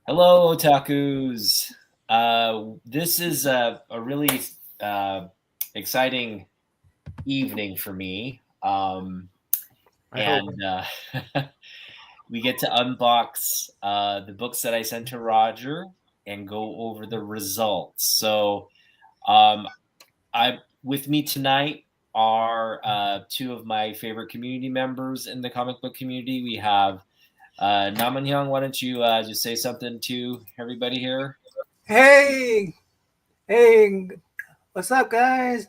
Hello, otakus. This is a really exciting evening for me. I hope. And we get to unbox the books that I sent to Roger and go over the results. So, um, I with me tonight are two of my favorite community members in the comic book community. We have Naman Hyung. Why don't you just say something to everybody here? Hey, hey, what's up, guys?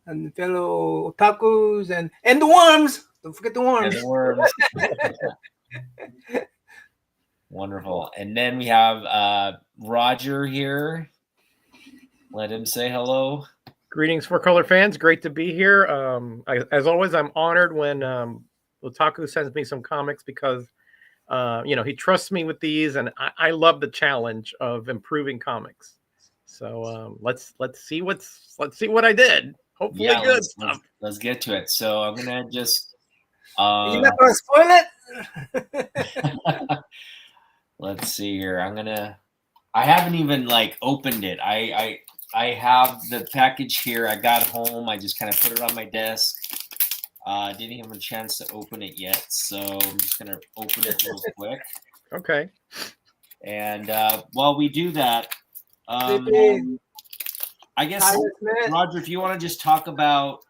And fellow otakus and the worms. Don't forget the And worms. the worms. Wonderful. And then we have Roger here. Let him say hello. Greetings, for color fans. Great to be here. As always, I'm honored when Otaku sends me some comics because he trusts me with these, and I love the challenge of improving comics. So let's see what I did. Hopefully, Yeah, good let's stuff. let's get to it. So I'm gonna just You're not gonna spoil it. let's see here. I haven't even like opened it. I have the package here. I got home. I just kind of put it on my desk. Didn't have a chance to open it yet, so I'm just gonna open it real quick. Okay. And while we do that, Sleepy, I guess Tyler Smith. Roger, if you want to just talk about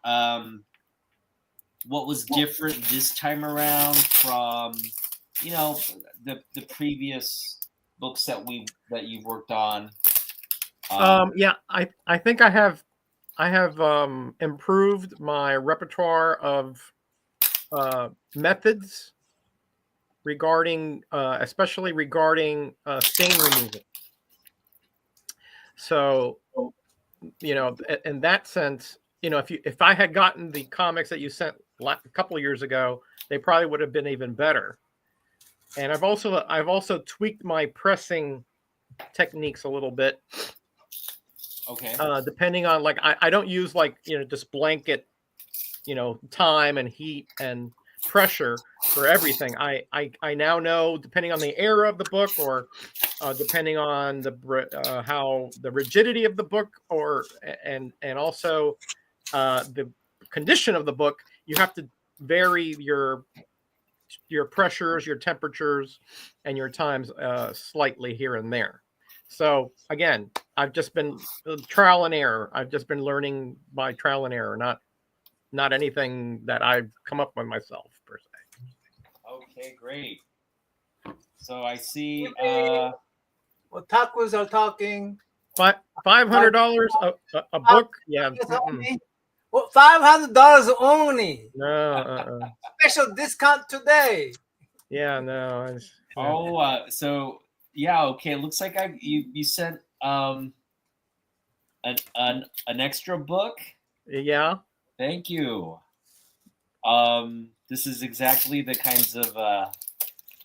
what was different this time around from the previous books that you've worked on. Yeah, I think I have improved my repertoire of methods regarding, especially regarding stain removal. So, in that sense, if I had gotten the comics that you sent a couple of years ago, they probably would have been even better. And I've also tweaked my pressing techniques a little bit. Okay. Depending on, like, I don't use, like, just blanket, time and heat and pressure for everything. I now know, depending on the era of the book, or depending on the how the rigidity of the book, and also the condition of the book, you have to vary your pressures, your temperatures, and your times slightly here and there. So again, I've just been trial and error. I've just been learning by trial and error, not anything that I've come up with myself per se. Okay, great. So I see. Otakus are talking. $500 a book? Yeah. Well, $500 only. No. Special discount today. Yeah. No. So yeah. Okay. It looks like you sent an extra book. Yeah. Thank you. This is exactly the kinds of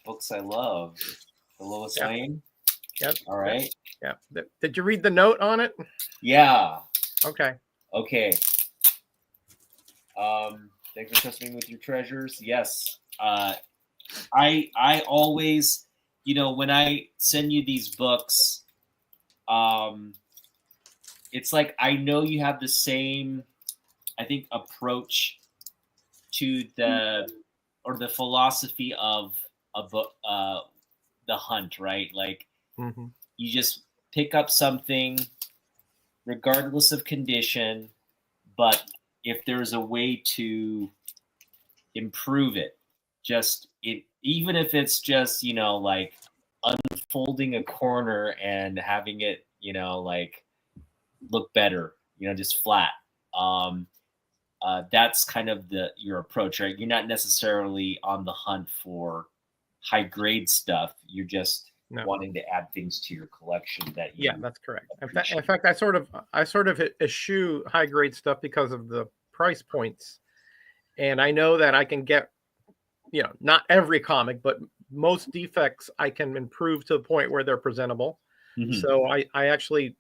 books I love. The Lois Lane. Yep. All right. Yeah. Did you read the note on it? Yeah. Okay. Okay. Thanks for trusting me with your treasures. Yes. I always, when I send you these books, it's like I know you have the same, I think, approach to the philosophy of a book, the hunt, right? Like you just pick up something regardless of condition, but if there's a way to improve it, even if it's just like unfolding a corner and having it like look better, just flat. That's kind of your approach, right? You're not necessarily on the hunt for high grade stuff. You're just wanting to add things to your collection that you. Yeah, that's correct. In fact, I sort of eschew high grade stuff because of the price points, and I know that I can get, not every comic, but most defects I can improve to the point where they're presentable. Mm-hmm. So I actually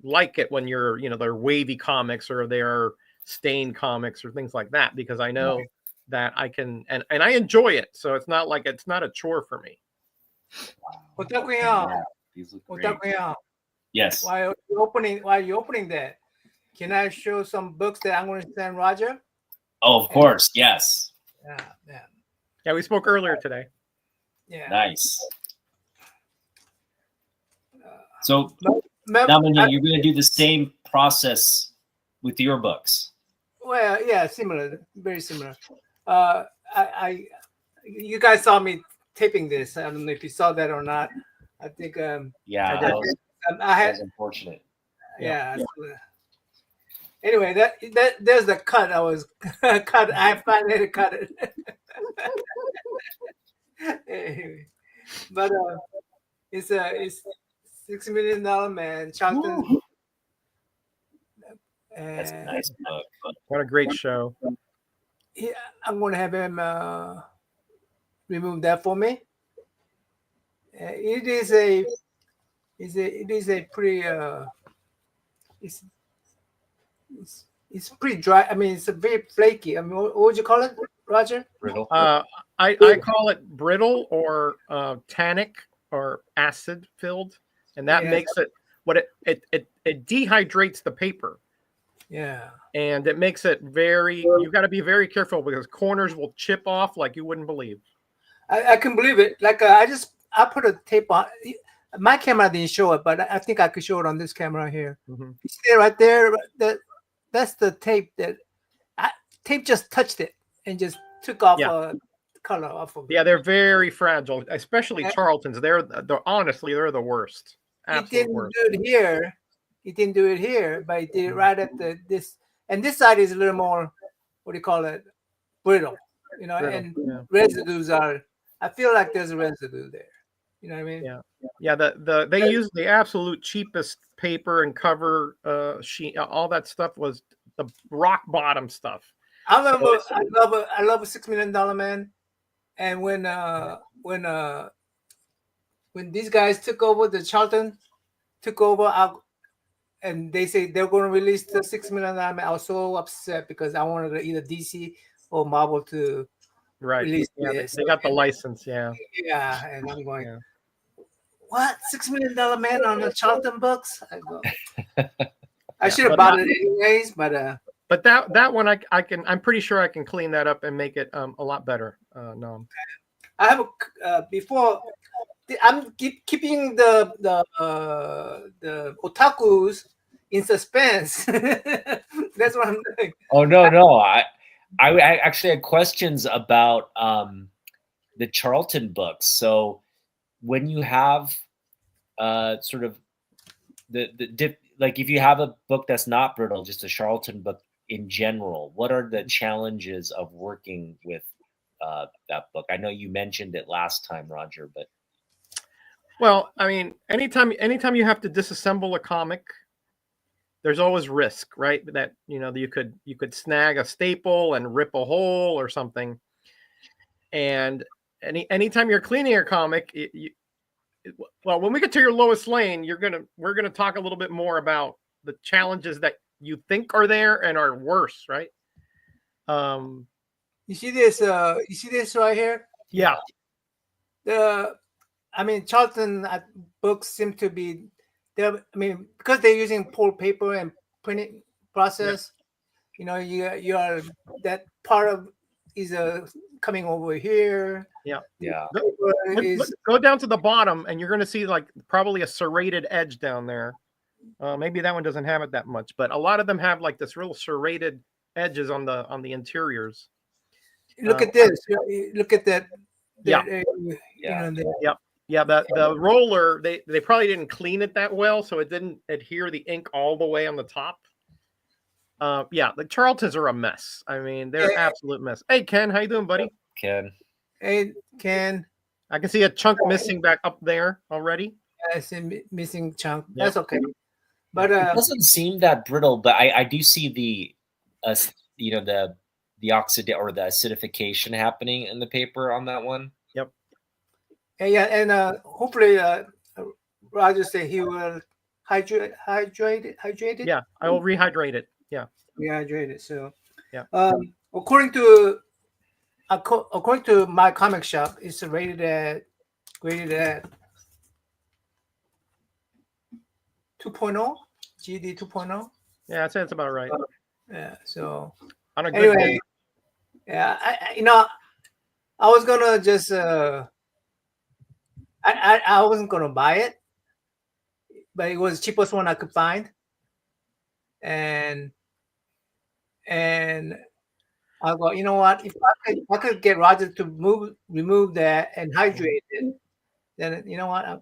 like it when they're wavy comics or they're stained comics or things like that, because I know that I can, and I enjoy it. So it's not a chore for me. Otaku-yan, These look great. Otaku, Yes. while you're opening that, can I show some books that I'm going to send Roger? Oh, of course. Yes. Yeah. Yeah, we spoke earlier today. Yeah. Nice. So Mem- now you're going to do the same process with your books. Well, yeah, similar, very similar. You guys saw me taping this. I don't know if you saw that or not. I think Yeah, I that was unfortunate. yeah. Anyway, that there's the cut. I was cut. I finally cut it. Anyway, but it's $6 million man, Charlton. Woo. That's a And nice book. What a great show. yeah, I'm going to have him remove that for me. It is a pretty it's pretty dry. I mean, it's a very flaky. I mean, what would you call it, Roger? Brittle. I call it brittle or tannic or acid filled, and that makes it what it dehydrates the paper. Yeah. And it makes it you've got to be very careful because corners will chip off like you wouldn't believe. I can believe it. Like I put a tape on. My camera didn't show it, but I think I could show it on this camera here. Mm-hmm. You see it right there? That's the tape tape just touched it and just took off color off of it. Yeah, they're very fragile, especially Charlton's. They're honestly they're the worst. He didn't do it here. He didn't do it here, but he did it right at this. And this side is a little more, what do you call it? Brittle. You know, brittle, and residues are. I feel like there's a residue there. You know what I mean? Yeah. They use the absolute cheapest paper and cover sheet. All that stuff was the rock bottom stuff. I love a $6 million man. And when these guys took over, the Charlton took over, and they say they're going to release the $6 million. I was so upset because I wanted either DC or Marvel to release this. They got the license, Yeah, and I'm going, what? $6 million man on the Charlton books? I go, I should have bought it anyways, but that one I'm pretty sure I can clean that up and make it a lot better. No, I have before. I'm keeping the otakus in suspense. That's what I'm doing. Oh no! I actually had questions about the Charlton books. So when you have sort of like if you have a book that's not brittle, just a Charlton book in general, what are the challenges of working with that book? I know you mentioned it last time, Roger, but. Well, I mean, anytime you have to disassemble a comic, there's always risk, right? That you could snag a staple and rip a hole or something. And anytime you're cleaning your comic, well, when we get to your Lois Lane, we're gonna talk a little bit more about the challenges that you think are there and are worse, right? You see this? You see this right here? Yeah. Charlton books seem to be there. I mean, because they're using pulled paper and printing process. Yeah. You are that part of is coming over here. Yeah. Go down to the bottom, and you're going to see like probably a serrated edge down there. Maybe that one doesn't have it that much, but a lot of them have like this real serrated edges on the interiors. Look at this. Look at that. Yeah, the roller, they probably didn't clean it that well, so it didn't adhere the ink all the way on the top. The Charltons are a mess. I mean, they're an absolute mess. Hey, Ken, how you doing, buddy? Ken. Hey, Ken. I can see a chunk missing back up there already. I see missing chunk. That's okay. But it doesn't seem that brittle, but I do see the or the acidification happening in the paper on that one. Yep. And hopefully Roger said he will hydrate it. Yeah, I will rehydrate it. Yeah. Rehydrate it. So yeah. According to my comic shop, it's graded at 2.0, GD 2.0. Yeah, I'd say that's about right. Yeah. So On a good anyway, day. yeah, I was gonna just I wasn't gonna buy it, but it was the cheapest one I could find, and I go, you know what? If I could get Roger to remove that and hydrate it, then you know what?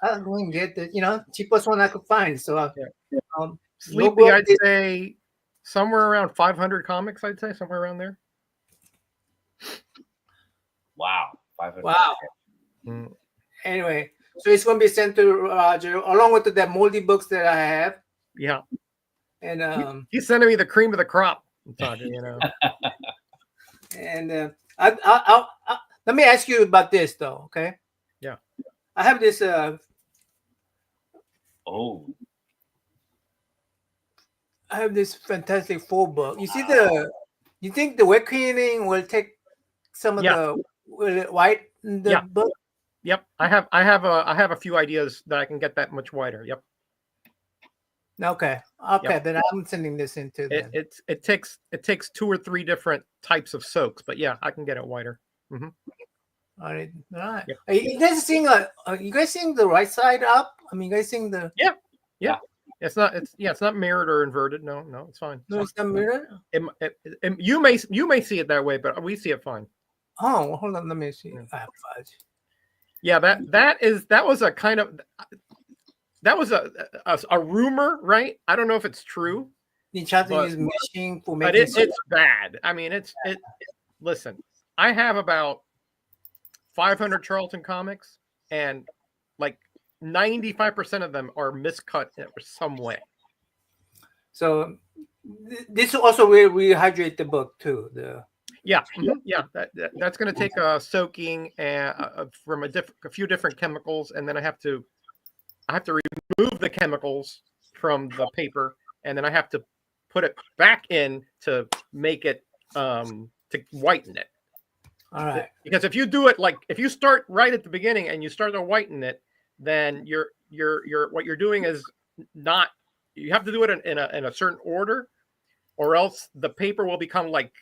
I'm going to get the cheapest one I could find. So Sleepy, I'd say somewhere around 500 comics. I'd say somewhere around there. Wow. 500. Wow. Mm. Anyway, so it's going to be sent to Roger along with the moldy books that I have. Yeah. And he's sending me the cream of the crop. I'm talking, And I let me ask you about this though, okay? Yeah. I have this. I have this Fantastic Four book. You see you think the wet cleaning will take some of will it whiten the book? Yep. I have a few ideas that I can get that much whiter. Yep. Okay. Yep. Then I'm sending this into it takes 2 or 3 different types of soaks, but yeah, I can get it whiter. Mm-hmm. All right. Yep. Are you guys seeing the right side up? I mean, you guys seeing the yeah. It's not mirrored or inverted. No, it's fine. No, it's not mirrored. You may see it that way, but we see it fine. Oh, well, hold on. Let me see. Yeah, that was a rumor, right? I don't know if it's true. The chatting is machine for making. But it's bad. I mean, listen, I have about 500 Charlton comics, and like 95% of them are miscut in some way. So this also will rehydrate the book too. That's going to take a soaking from a few different chemicals, and then I have to remove the chemicals from the paper, and then I have to put it back in to make it to whiten it. All right. Because if you do it if you start right at the beginning and you start to whiten it, then you're what you're doing is not. You have to do it in a certain order, or else the paper will become like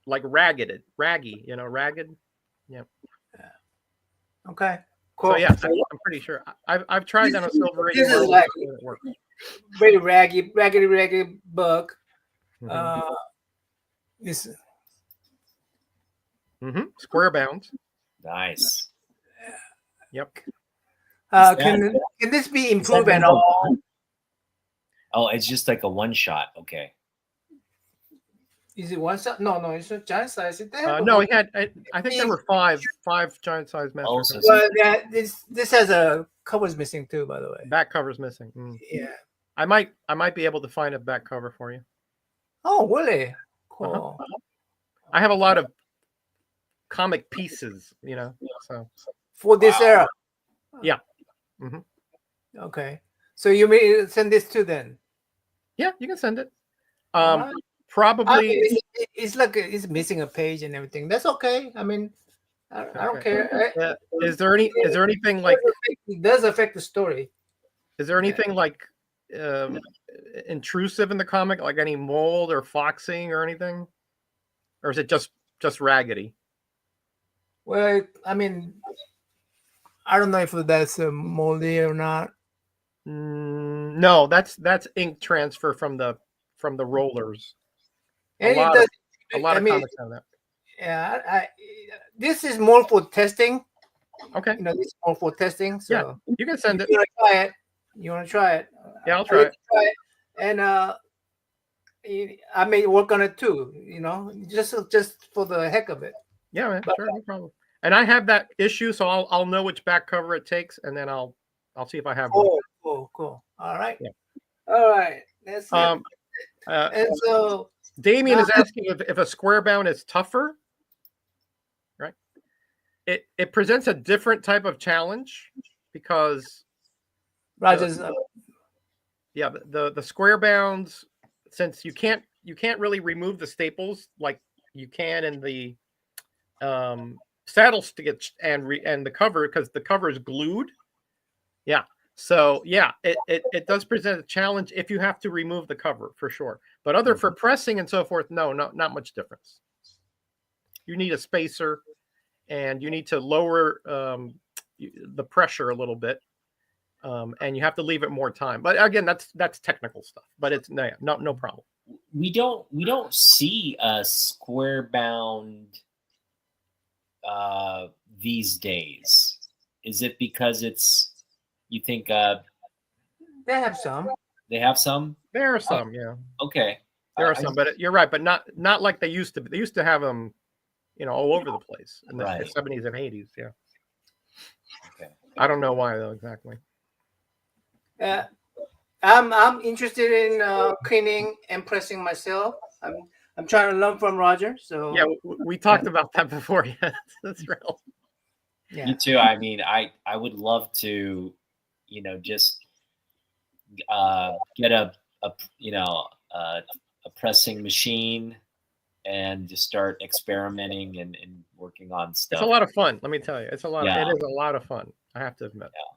raggy. Ragged. Yeah. Okay. Cool. So yeah, I'm pretty sure. I've tried on a silver rating. This is like very raggedy book. Mm-hmm. This. Mm-hmm. Square bound. Nice. Yep. Can this be improved at all? Oh, it's just like a one shot. Okay. Is it one shot? No, it's a giant size. No, he had. I think there were five giant size masters. Well, yeah, this has a cover's missing too, by the way. Back cover's missing. Mm. Yeah. I might be able to find a back cover for you. Oh, really? Cool. Uh-huh. I have a lot of comic pieces, so for this era. Yeah. Mm-hmm. Okay. So you may send this to then. Yeah, you can send it. Probably it's like it's missing a page and everything. That's okay. I mean, I don't care. Is there anything like it does affect the story? Is there anything like intrusive in the comic, like any mold or foxing or anything, or is it just raggedy? Well, I mean, I don't know if that's moldy or not. No, that's ink transfer from the rollers. And a lot of comics have that. Yeah, this is more for testing. Okay. This is more for testing. So yeah, you can send it. You want to try it? Yeah, I'll try it. And I may work on it too. Just for the heck of it. Yeah, man. Sure, no problem. And I have that issue, so I'll know which back cover it takes, and then I'll see if I have one. Cool. All right. Yeah. All right. That's it. And so Damien is asking if a square bound is tougher, right? It presents a different type of challenge because Rogers. The square bounds, since you can't really remove the staples like you can in the saddle stitch and the cover, because the cover is glued. Yeah, So yeah, it does present a challenge if you have to remove the cover for sure. But other for pressing and so forth, not much difference. You need a spacer, and you need to lower the pressure a little bit, and you have to leave it more time. But again, that's technical stuff. But it's no problem. We don't see a square bound these days. Is it because you think They have some. they have some? There are some, yeah. Okay. There are some, but you're right, but not like they used to. They used to have them, all over the place in the 70s and 80s. Yeah. Okay. I don't know why though exactly. I'm interested in cleaning and pressing myself. I'm trying to learn from Roger. So yeah, we talked about that before. Yeah, that's real. Yeah. Me too. I mean, I would love to, just get a pressing machine and just start experimenting and working on stuff. It's a lot of fun. Let me tell you, it's a lot. Yeah. It is a lot of fun. I have to admit. Yeah.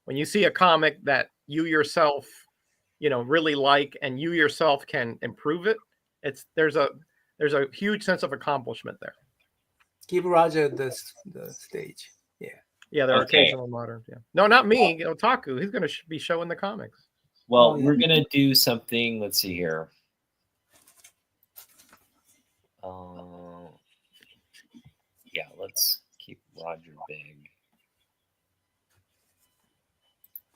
When you see a comic that you yourself, really like, and you yourself can improve it, there's a huge sense of accomplishment there. Give Roger the stage. Yeah. Yeah, there are occasional moderns. Yeah. No, not me. Otaku. He's going to be showing the comics. Well, we're going to do something. Let's see here. Yeah, let's keep Roger big.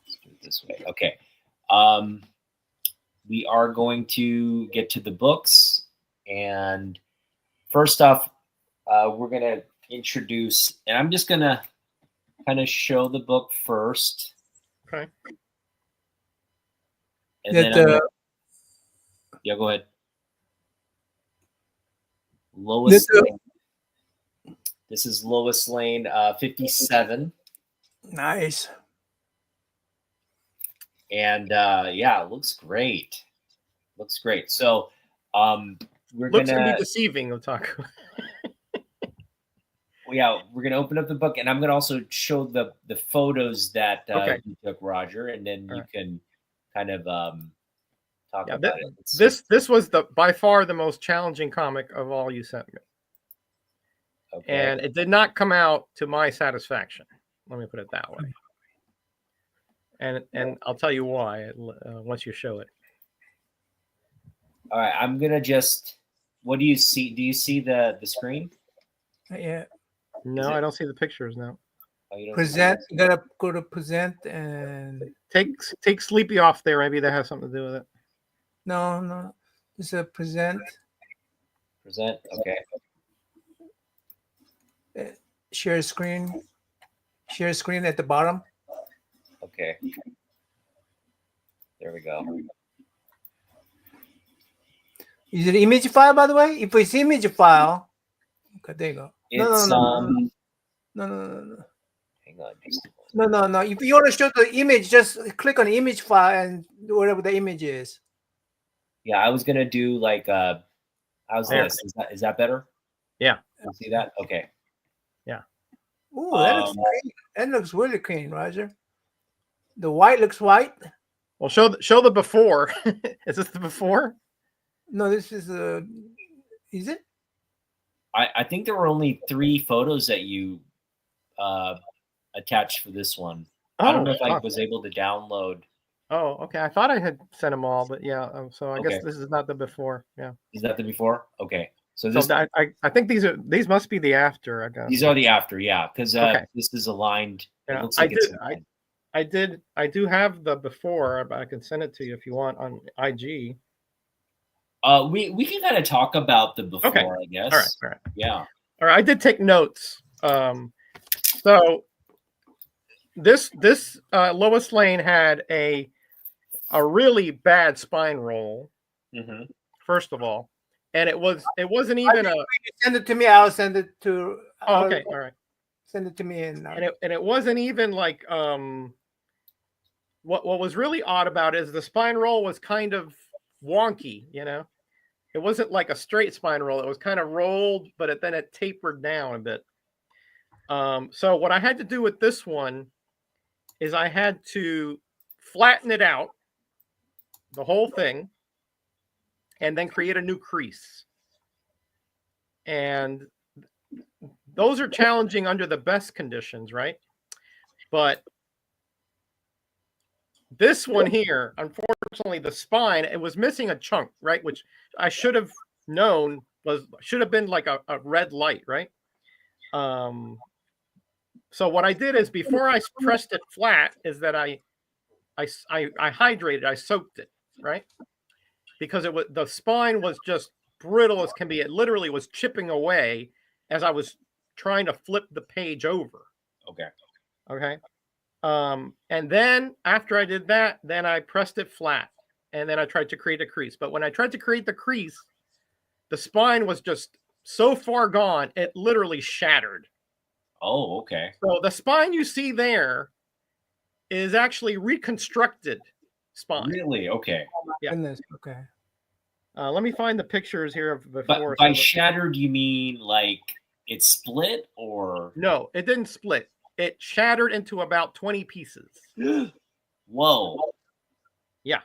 Let's do it this way. Okay. We are going to get to the books. And first off, we're going to introduce, and I'm just going to kind of show the book first. Okay. And then yeah, go ahead. Lois Lane. This is Lois Lane 57. Nice. And yeah, it looks great. Looks great. So we're looks gonna be deceiving, Otaku. Yeah, we're gonna open up the book, and I'm gonna also show the photos that you took, Roger, and then you can kind of talk about it. This was by far the most challenging comic of all you sent me. Okay. And it did not come out to my satisfaction. Let me put it that way. And I'll tell you why once you show it. All right, I'm gonna just. What do you see? Do you see the screen? Yeah. No, I don't see the pictures now. Oh, you don't present. You gotta go to present and take Sleepy off there. Maybe that has something to do with it. No. It's a present. Present. Okay. Share screen. Share screen at the bottom. Okay. There we go. Is it image file, by the way? If it's image file, okay, there you go. It's No. Hang on. No. If you want to show the image, just click on image file and whatever the image is. Yeah, I was gonna do like how's this? Is that better? Yeah. You see that? Okay. Yeah. Oh, that looks clean. That looks really clean, Roger. The white looks white. Well, show the before. Is this the before? No, this is is it? I think there were only 3 photos that you attached for this one. I don't know if I was able to download. Oh, okay. I thought I had sent them all, but yeah. So I guess this is not the before. Yeah. Is that the before? Okay. So I think these must be the after. I guess these are the after. Yeah, because this is aligned. Yeah, it looks like I do have the before, but I can send it to you if you want on IG. We can kind of talk about the before, I guess. All right. Yeah. All right. I did take notes. So this Lois Lane had a really bad spine roll. Mm-hmm. First of all, and it wasn't even send it to me. I'll send it to. Okay. All right. Send it to me and it wasn't even like what was really odd about it is the spine roll was kind of wonky, It wasn't like a straight spine roll. It was kind of rolled, but then it tapered down a bit. So what I had to do with this one is I had to flatten it out, the whole thing, and then create a new crease. And those are challenging under the best conditions, right? But this one here, unfortunately, the spine, it was missing a chunk, right? Which I should have known should have been like a red light, right? So what I did is before I pressed it flat is that I hydrated, I soaked it, right? Because the spine was just brittle as can be. It literally was chipping away as I was trying to flip the page over. Okay. Okay. And then after I did that, then I pressed it flat and then I tried to create a crease. But when I tried to create the crease, the spine was just so far gone, it literally shattered. Oh, okay. So the spine you see there is actually reconstructed spine. Really? Okay. Yeah. Goodness. Okay. Let me find the pictures here of before. But by shattered, you mean like it split or? No, it didn't split. It shattered into about 20 pieces. Whoa. Yeah.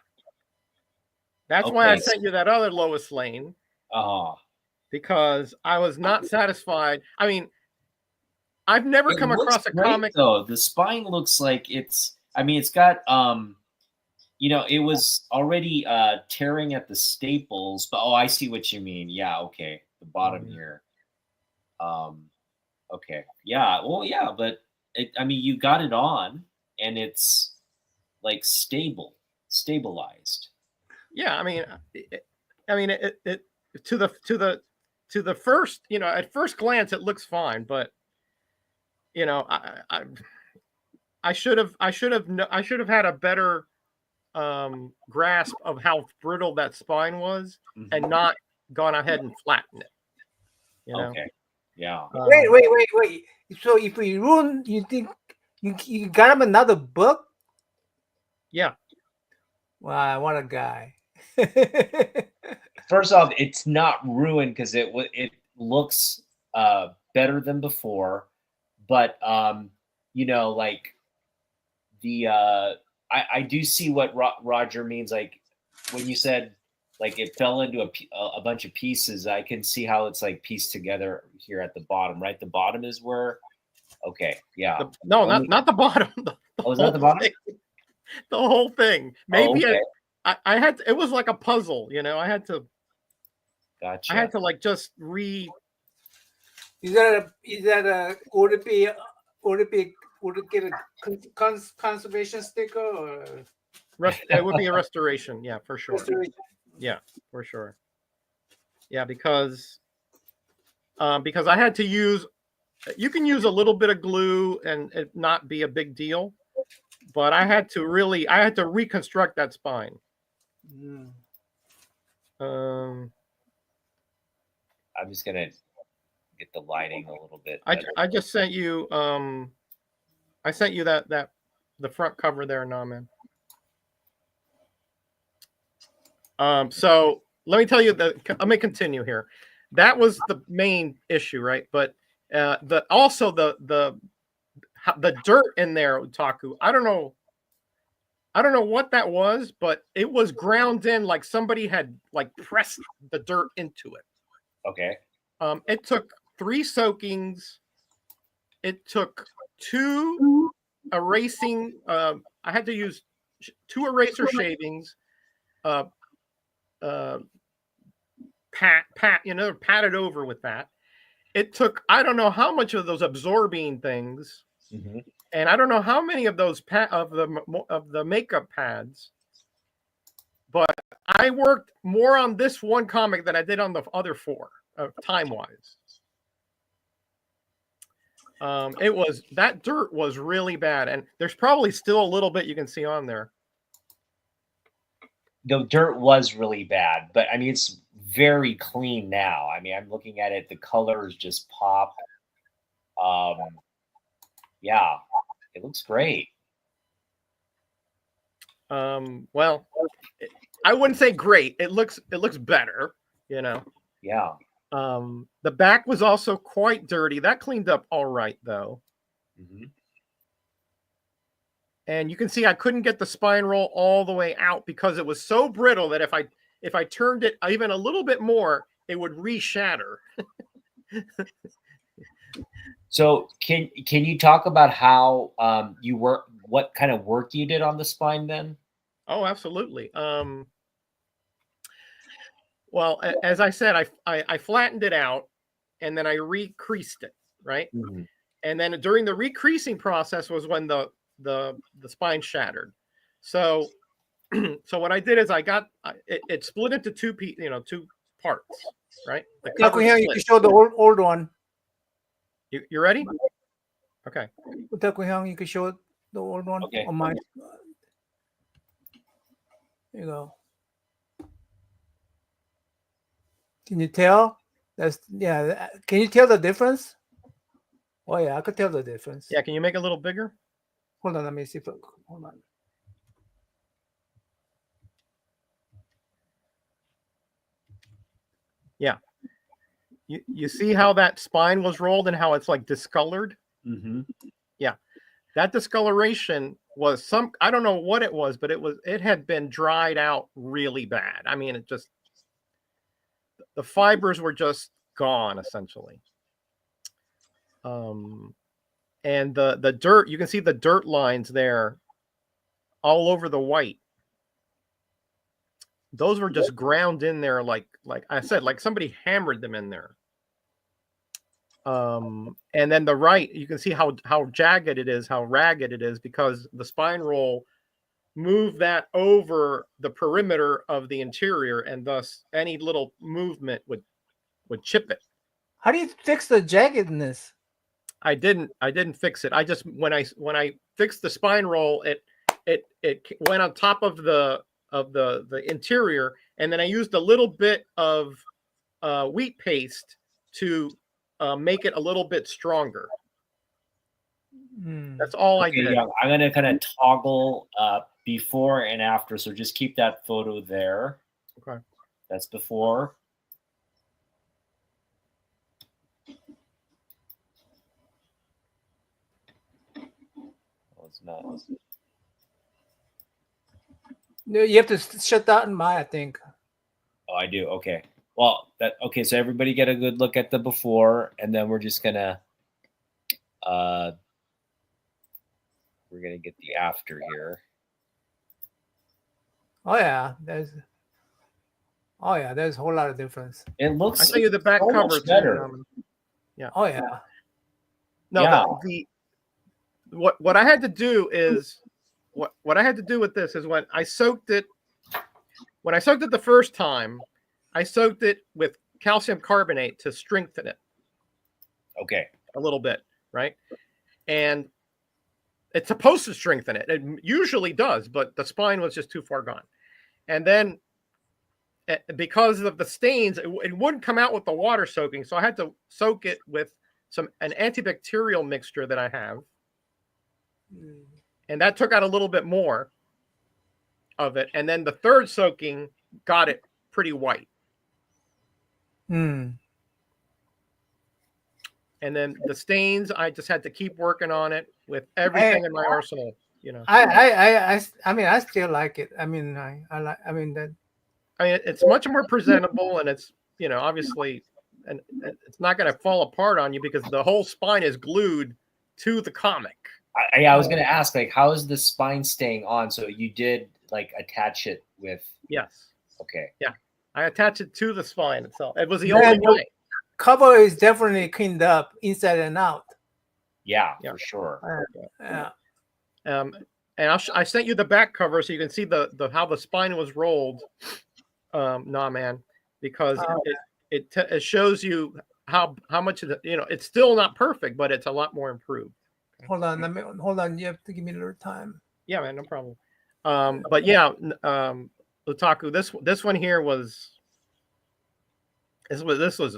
That's Okay. why I sent you that other Lois Lane. Because I was not satisfied. I mean, I've never come across a comic. Though the spine looks like it's. I mean, it's got it was already tearing at the staples, but I see what you mean. Yeah, okay. The bottom here. Okay. Yeah. Well, yeah, but you got it on, and it's like stabilized. Yeah, I mean, it to the first, at first glance, it looks fine, but I should have had a better grasp of how brittle that spine was, and not gone ahead and flattened it. Okay. Yeah. Wait. So if we ruin, you think you got him another book? Yeah. Wow, what a guy. First off, it's not ruined because it looks better than before, but like the I do see what Roger means. Like when you said like it fell into a bunch of pieces, I can see how it's like pieced together here at the bottom. Right, the bottom is where. Okay, yeah. Not the bottom. Was that the bottom? The whole thing. Maybe okay. I had to, it was like a puzzle, I had to. Gotcha. I had to like just Is that would it get a conservation sticker or? It would be a restoration, yeah, for sure. Restoration. Yeah, for sure. Yeah, because I had to use. You can use a little bit of glue and it not be a big deal, but I had to reconstruct that spine. I'm just gonna get the lighting a little bit. I just sent you. I sent you that the front cover there, man. So let me tell you let me continue here. That was the main issue, right? But the dirt in there, Otaku. I don't know what that was, but it was ground in like somebody had like pressed the dirt into it. Okay. It took 3 soakings. It took 2 erasing. I had to use 2 eraser shavings. Patted over with that. It took, I don't know how much of those absorbing things, and I don't know how many of those of the makeup pads, but I worked more on this one comic than I did on the other 4, time wise. That dirt was really bad, and there's probably still a little bit you can see on there. The dirt was really bad, but I mean it's very clean now. I mean, I'm looking at it; the colors just pop. Yeah, it looks great. Well, I wouldn't say great. It looks better, Yeah. The back was also quite dirty. That cleaned up all right, though. And you can see I couldn't get the spine roll all the way out because it was so brittle that if I turned it even a little bit more, it would re-shatter. So can you talk about how you work, what kind of work you did on the spine then? Oh, absolutely. Well, as I said, I flattened it out and then I recreased it, right? Mhm. And then during the recreasing process was when the spine shattered. So so what I did is I got it split into two parts, right? The cover Takuya, you split. can show the old one. You ready? Okay. Takuya, you can show the old one Okay. on mine. There you go. Can you tell? Can you tell the difference? Oh yeah, I could tell the difference. Yeah, can you make it a little bigger? Hold on, let me see. Hold on. Yeah. You see how that spine was rolled and how it's like discolored? Mm-hmm. Yeah. That discoloration was I don't know what it was, but it had been dried out really bad. I mean, the fibers were just gone essentially. And the dirt, you can see the dirt lines there all over the white. Those were just ground in there like I said, like somebody hammered them in there. And then the right, you can see how jagged it is, how ragged it is, because the spine roll moved that over the perimeter of the interior, and thus any little movement would chip it. How do you fix the jaggedness? I didn't fix it. I just when I fixed the spine roll, it went on top of the interior, and then I used a little bit of wheat paste to make it a little bit stronger. That's all I did. Yeah, I'm gonna kind of toggle before and after, so just keep that photo there. Okay. That's before. Oh, it's not. No, you have to shut down I think. Oh, I do. Okay. Well, okay. So everybody get a good look at the before, and then we're just gonna get the after here. Oh yeah, there's a whole lot of difference. It looks. I tell you the back so cover much better. Yeah. Oh yeah. No, yeah. What I had to do is what I had to do with this is when I soaked it the first time, I soaked it with calcium carbonate to strengthen it. Okay. A little bit, right? And it's supposed to strengthen it. It usually does, but the spine was just too far gone. And then because of the stains, it wouldn't come out with the water soaking. So I had to soak it with an antibacterial mixture that I have. And that took out a little bit more of it. And then the third soaking got it pretty white. And then the stains, I just had to keep working on it with everything in my arsenal. You know, I mean, I still like it. I mean, it's much more presentable, and it's, you know, obviously, and it's not going to fall apart on you because the whole spine is glued to the comic. I was going to ask, like, how is the spine staying on? So you did like attach it with? Yes. Okay. Yeah, I attached it to the spine itself. It was the only way. Cover is definitely cleaned up inside and out. Yeah, for sure. Yeah. And I sent you the back cover so you can see the how the spine was rolled. Man, because it shows you how much of the, you know, it's still not perfect, but it's a lot more improved. Hold on. You have to give me a little time. Yeah, man, no problem. But yeah, Otaku, this one here was. This is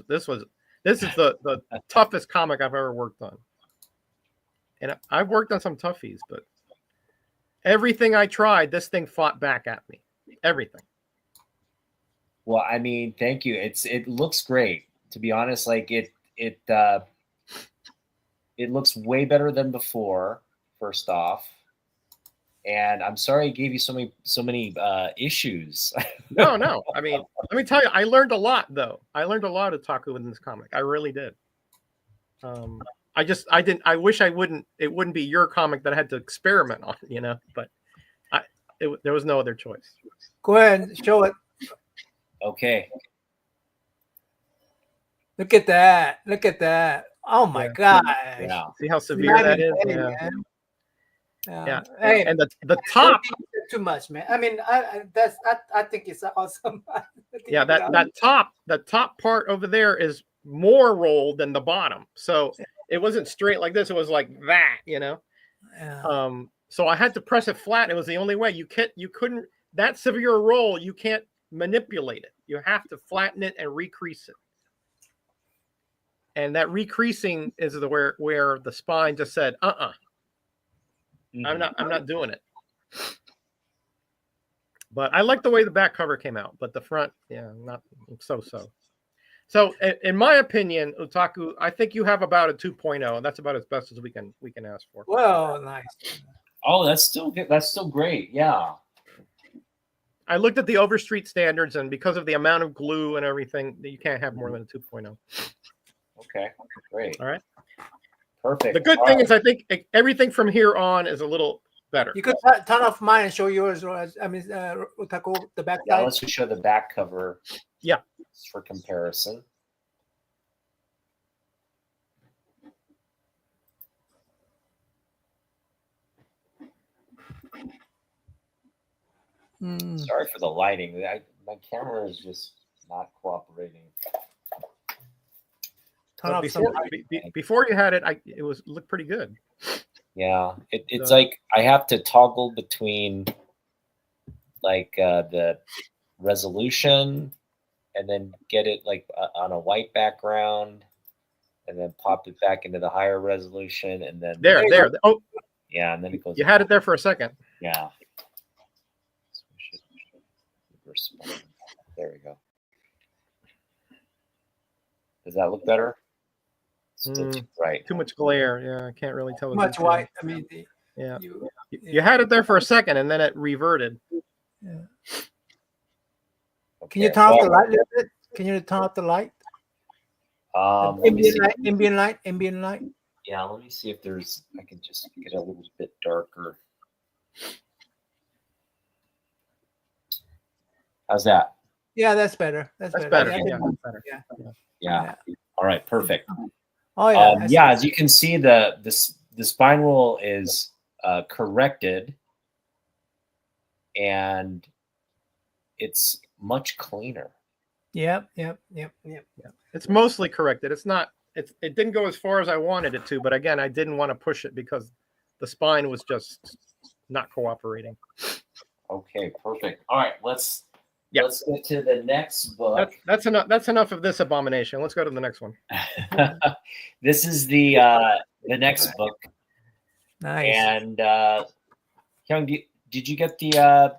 the toughest comic I've ever worked on. And I've worked on some toughies, but everything I tried, this thing fought back at me. Everything. Well, I mean, thank you. It looks great. To be honest, like it looks way better than before, first off. and I'm sorry I gave you so many issues. No. I mean, let me tell you, I learned a lot though. I learned a lot of Otaku in this comic. I really did. I wish it wouldn't be your comic that I had to experiment on, but there was no other choice. Go ahead and show it. Okay. Look at that. Look at that. Oh my gosh. Yeah. See how severe that is? Yeah. Hey, and the top. Too much, man. I mean, I think it's awesome. Yeah, the top part over there is more rolled than the bottom. So it wasn't straight like this. It was like that, Yeah. So I had to press it flat. It was the only way. You couldn't that severe roll. You can't manipulate it. You have to flatten it and recrease it. And that recreasing is where the spine just said, Mm-hmm. I'm not doing it. But I like the way the back cover came out, but the front, not so. So in my opinion, Otaku, I think you have about a 2.0, and that's about as best as we can ask for. Well, nice. Oh, that's still good. That's still great. Yeah. I looked at the Overstreet standards, and because of the amount of glue and everything, you can't have more than a 2.0. Okay. Great. All right. Perfect. The good thing is, I think everything from here on is a little better. You could turn off mine and show yours. Otaku, the back Yeah, side. let's just show the back cover. Yeah. For comparison. Sorry for the lighting. My camera is just not cooperating. Before you had it, it looked pretty good. Yeah, it's like I have to toggle between like the resolution and then get it like on a white background and then pop it back into the higher resolution and then there. Oh, yeah, and then it goes. You had it there for a second. Yeah. There we go. Does that look better? Still too bright. Too much glare. Yeah, I can't really tell. Too much white. I mean, you had it there for a second and then it reverted. Yeah. Okay. Can you turn off the light a little bit? Can you turn off the light? Ambient light. Yeah, let me see if I can just get a little bit darker. How's that? Yeah, that's better. That's better. Yeah, that's better. Yeah. All right, perfect. Oh yeah. As you can see, the spine roll is corrected, and it's much cleaner. Yep. It's mostly corrected. It's not. It didn't go as far as I wanted it to, but again, I didn't want to push it because the spine was just not cooperating. Okay, perfect. All right, let's get to the next book. That's enough. That's enough of this abomination. Let's go to the next one. This is the next book. Nice. And Hyung, did you get the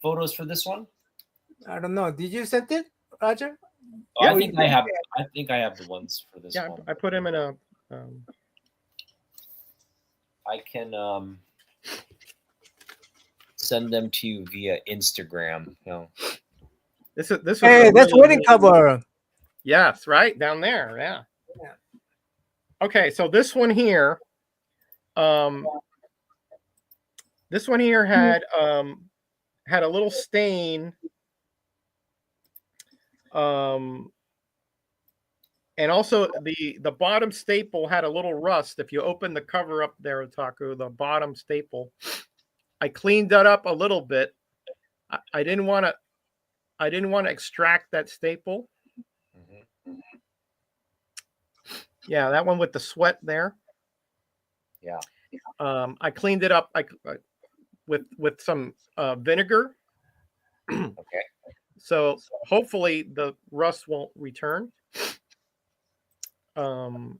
photos for this one? I don't know. Did you send it, Roger? I think I have. I think I have the ones for this one. I put him in a. I can send them to you via Instagram. This is. Hey, that's wedding cover. Yes, right down there. Yeah. Okay, so this one here, had a little stain, and also the bottom staple had a little rust. If you open the cover up there, Otaku, the bottom staple, I cleaned that up a little bit. I didn't want to extract that staple. Yeah, that one with the sweat there. Yeah. I cleaned it up with some vinegar. Okay. So hopefully the rust won't return. And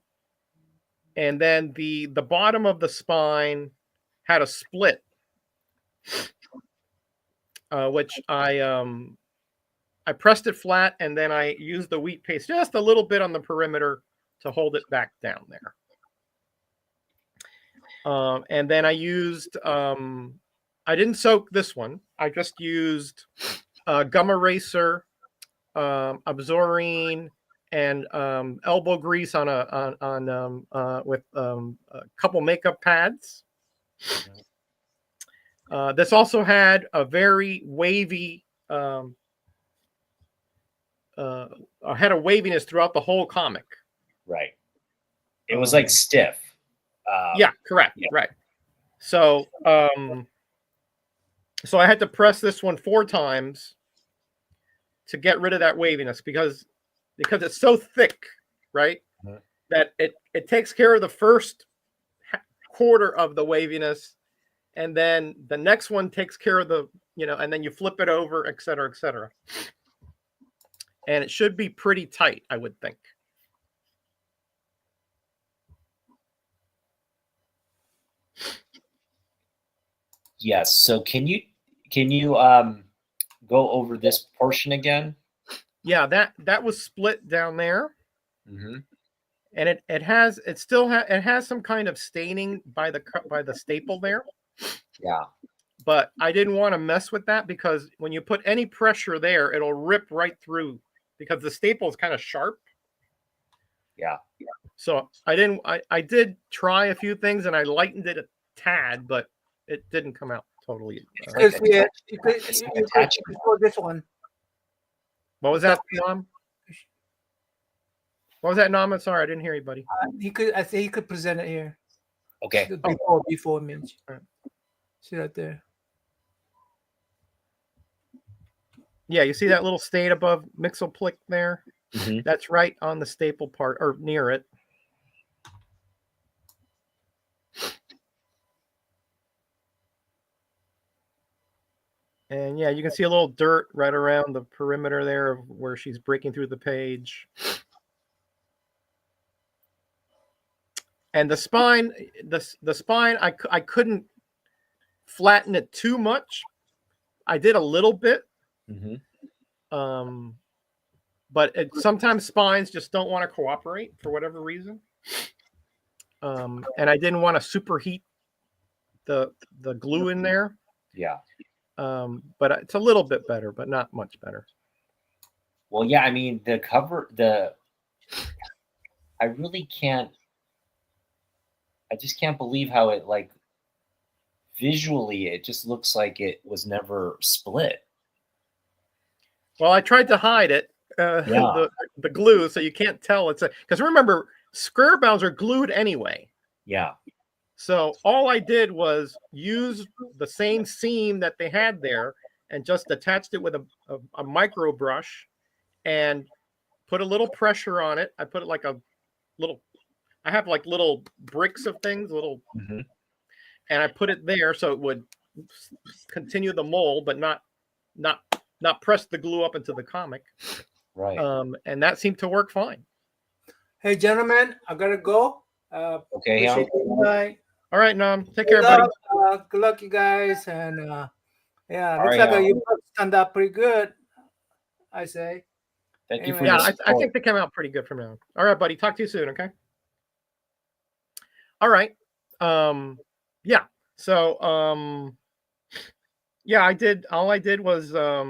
then the bottom of the spine had a split, which I pressed it flat and then I used the wheat paste just a little bit on the perimeter to hold it back down there. And then I used I didn't soak this one. I just used gum eraser, Absorbine, and elbow grease on with a couple makeup pads. This also had a very wavy, had a waviness throughout the whole comic. Right. It was like stiff. Yeah, correct. Yeah. Right. So, so I had to press this one 4 times to get rid of that waviness because it's so thick, right? Mhm. That it takes care of the first quarter of the waviness, and then the next one takes care of the, and then you flip it over, et cetera, et cetera. And it should be pretty tight, I would think. Yes. So can you go over this portion again? Yeah, that was split down there. Mm-hmm. And it has some kind of staining by the staple there. Yeah. But I didn't want to mess with that because when you put any pressure there, it'll rip right through because the staple is kind of sharp. Yeah. So I did try a few things and I lightened it a tad, but it didn't come out totally. Because you could for this one. What was that, Nam? What was that, Nam? Sorry, I didn't hear you, buddy. I think he could present it here. Okay. Before Minch. Right. See right there. Yeah, you see that little stain above Mixoplick there? Mm-hmm. That's right on the staple part or near it. And yeah, you can see a little dirt right around the perimeter there of where she's breaking through the page. And the spine, the spine, I couldn't flatten it too much. I did a little bit. Mm-hmm. But sometimes spines just don't want to cooperate for whatever reason. And I didn't want to superheat the glue in there. Yeah. But it's a little bit better, but not much better. Well, yeah, I mean, the cover, I really can't, I just can't believe how it, like, visually, it just looks like it was never split. Well, I tried to hide it, the glue, so you can't tell it's because remember, square bounds are glued anyway. Yeah. So all I did was use the same seam that they had there and just attached it with a micro brush and put a little pressure on it. I put it like a little, I have like little bricks of things, Mm-hmm. and I put it there so it would continue the mold, but not press the glue up into the comic. Right. And that seemed to work fine. Hey, gentlemen, I gotta go. Okay. Yeah. All right, Nam. Take care, buddy. Good luck, you guys. And yeah, looks right, like you stand up pretty good, I say. Thank you for Yeah, your I think they came out pretty good from now. All right, buddy. Talk to you soon, okay? All right. Yeah. So yeah, I did. All I did was I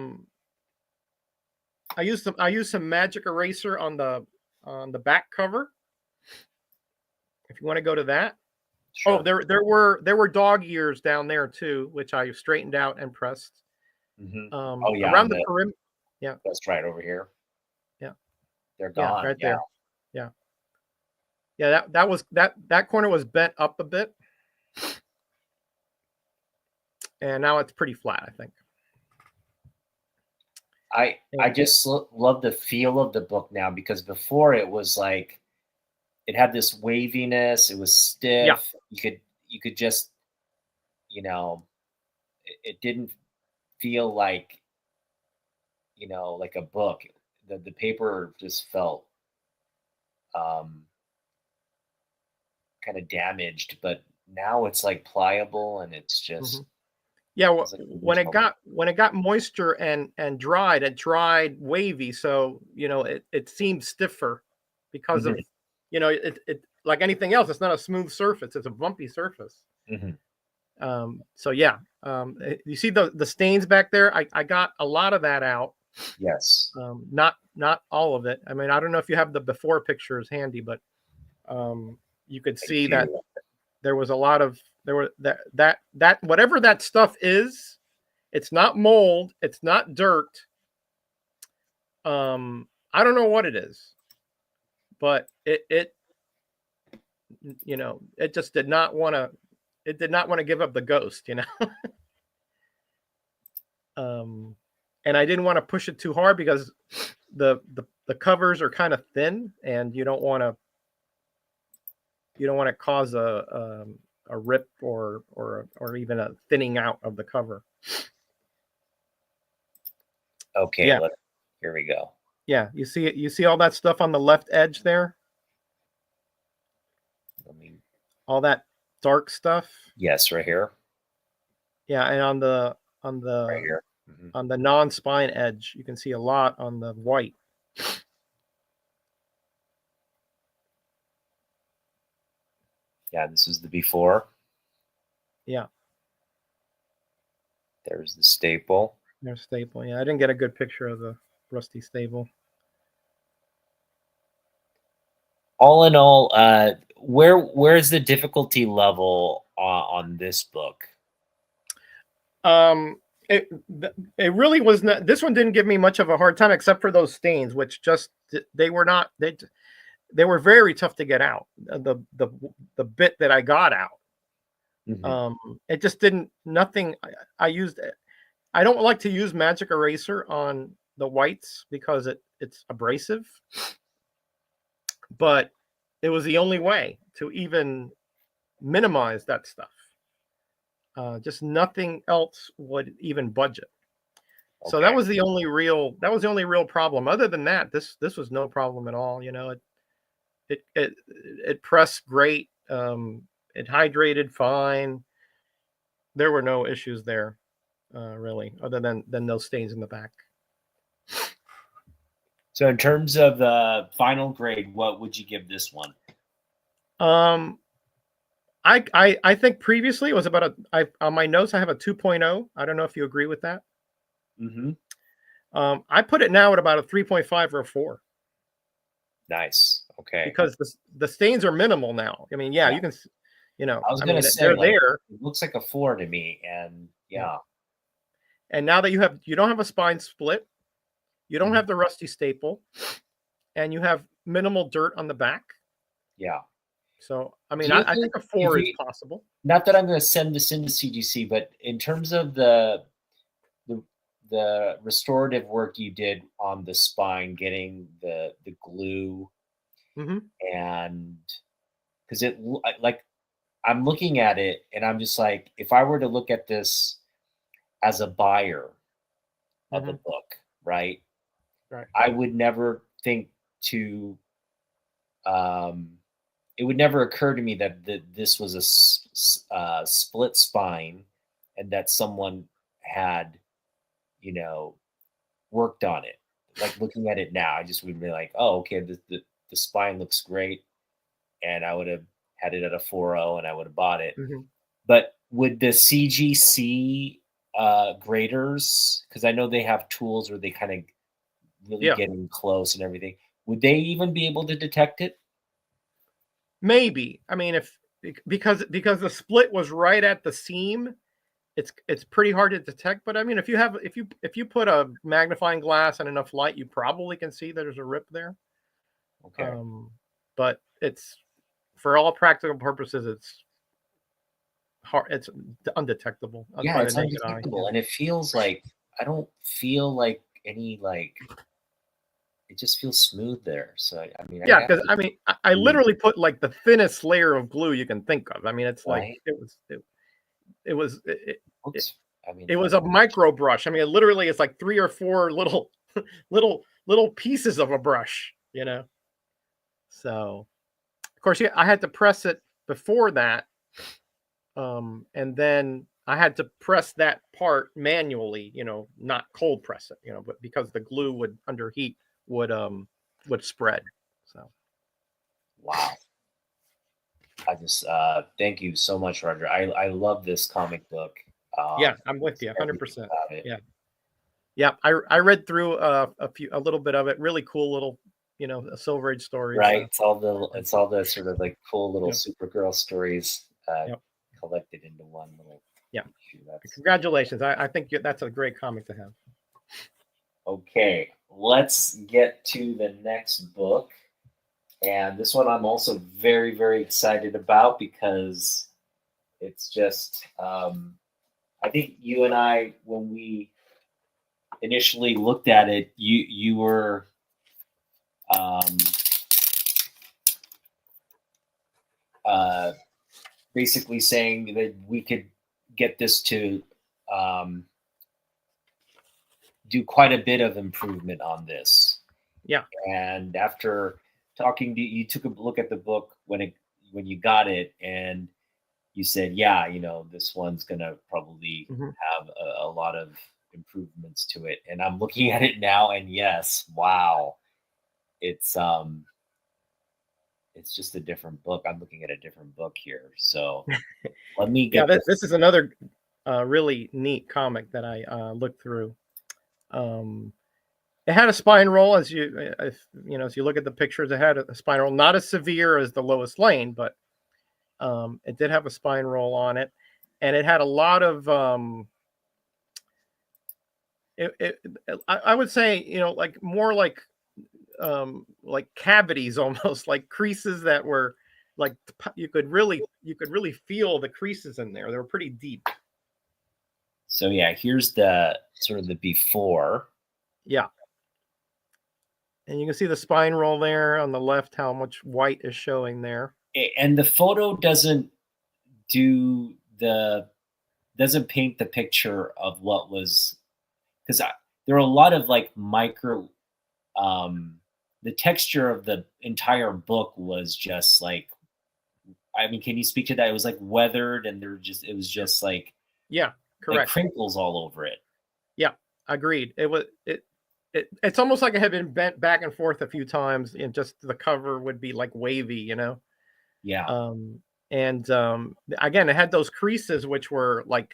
used some magic eraser on the back cover. If you want to go to that. Sure. Oh, there were dog ears down there too, which I straightened out and pressed. Mm-hmm. Yeah, around the perimeter. Yeah, that's right over here. Yeah, they're gone. Yeah, right there. Yeah, yeah. That corner was bent up a bit, and now it's pretty flat, I think. I just love the feel of the book now because before it was like it had this waviness. It was stiff. Yeah. You could just, it didn't feel like, like a book. The paper just felt kind of damaged, but now it's like pliable and it's just. Mm-hmm. Yeah, well, when it got moisture and dried, it dried wavy, so it seemed stiffer because mm-hmm. of it like anything else. It's not a smooth surface; it's a bumpy surface. Mm-hmm. So yeah, You see the stains back there? I got a lot of that out. Yes. Not all of it. I mean, I don't know if you have the before pictures handy, but you could see that there was a lot of that whatever that stuff is. It's not mold. It's not dirt. I don't know what it is, but it you know, it just did not want to. It did not want to give up the ghost, you know. And I didn't want to push it too hard because the covers are kind of thin, and you don't want to cause a rip or even a thinning out of the cover. Okay. Yeah. Here we go. Yeah, you see it. You see all that stuff on the left edge there. All that dark stuff. Yes, right here. Yeah, and on the Right here. Mm-hmm. On the non-spine edge, you can see a lot on the white. Yeah, this is the before. Yeah. There's the staple. There's staple. Yeah, I didn't get a good picture of the rusty staple. All in all, where's the difficulty level on this book? It really was not. This one didn't give me much of a hard time, except for those stains, which just they were very tough to get out. The bit that I got out, it just didn't. Nothing. I used. I don't like to use magic eraser on the whites because it's abrasive. But it was the only way to even minimize that stuff. Just nothing else would even budge it. Okay. So that was the only real problem. Other than that, this was no problem at all. You know, it pressed great. It hydrated fine. There were no issues there, really, other than those stains in the back. So in terms of the final grade, what would you give this one? I think previously it was about on my notes I have a 2.0. I don't know if you agree with that. Mm-hmm. I put it now at about a 3.5 or a 4. Nice. Okay. Because the stains are minimal now. I mean, yeah. You can, you know, I was going to say they're there. It looks like a 4 to me, and yeah. And now that you don't have a spine split. You don't have the rusty staple, and you have minimal dirt on the back. Yeah. So, I mean, I think a 4 is possible. Not that I'm going to send this into CGC, but in terms of the restorative work you did on the spine, getting the glue, and because it like I'm looking at it and I'm just like, if I were to look at this as a buyer of the book, right? Right. I would never think to, it would never occur to me that this was a split spine and that someone had, you know, worked on it. Like looking at it now, I just would be like, oh, okay, the spine looks great. And I would have had it at a 4.0 and I would have bought it. But would the CGC graders, because I know they have tools where they kind of really getting close and everything, would they even be able to detect it? Maybe. I mean, because the split was right at the seam, it's pretty hard to detect. But I mean, if you put a magnifying glass and enough light, you probably can see that there's a rip there. Okay. But it's, for all practical purposes, it's hard. It's undetectable. Yeah, it's undetectable, and it feels like I don't feel like any like. It just feels smooth there. So I mean, yeah, because I literally put like the thinnest layer of glue you can think of. I mean, it's like it was a micro brush. I mean, it literally is like 3 or 4 little pieces of a brush, you know. So, of course, I had to press it before that, and then I had to press that part manually, you know, not cold press it, you know, but because the glue would under heat would spread. So wow. I just thank you so much, Roger. I love this comic book. Yeah, I'm with you, 100%. About it. Yeah, yeah. I read through a little bit of it. Really cool little, Silver Age stories. Right. It's all the sort of like cool little Yeah. Supergirl stories Yep. collected into one little. Yeah. issue. That's Congratulations. I think that's a great comic to have. okay. Let's get to the next book. And this one I'm also very, very excited about because it's just, I think you and I, when we initially looked at it, you were basically saying that we could get this to do quite a bit of improvement on this. Yeah. And after talking to you, took a look at the book when you got it, and you said, yeah, this one's gonna probably have a lot of improvements to it. And I'm looking at it now, and yes, wow, it's just a different book. I'm looking at a different book here. So let me get. Yeah, this is another really neat comic that I looked through. It had a spine roll, as you look at the pictures. It had a spine roll, not as severe as the Lois Lane, but it did have a spine roll on it, and it had a lot of. I would say, like more like cavities, almost like creases that were like you could really feel the creases in there. They were pretty deep. So yeah, here's the sort of the before. Yeah. And you can see the spine roll there on the left, how much white is showing there. And the photo doesn't paint the picture of what was, because there are a lot of like micro, the texture of the entire book was just like, I mean, can you speak to that? It was like weathered, and it was just like, yeah, correct, like crinkles all over it. Yeah, agreed. It's almost like it had been bent back and forth a few times, and just the cover would be like wavy, Yeah. And again, it had those creases which were like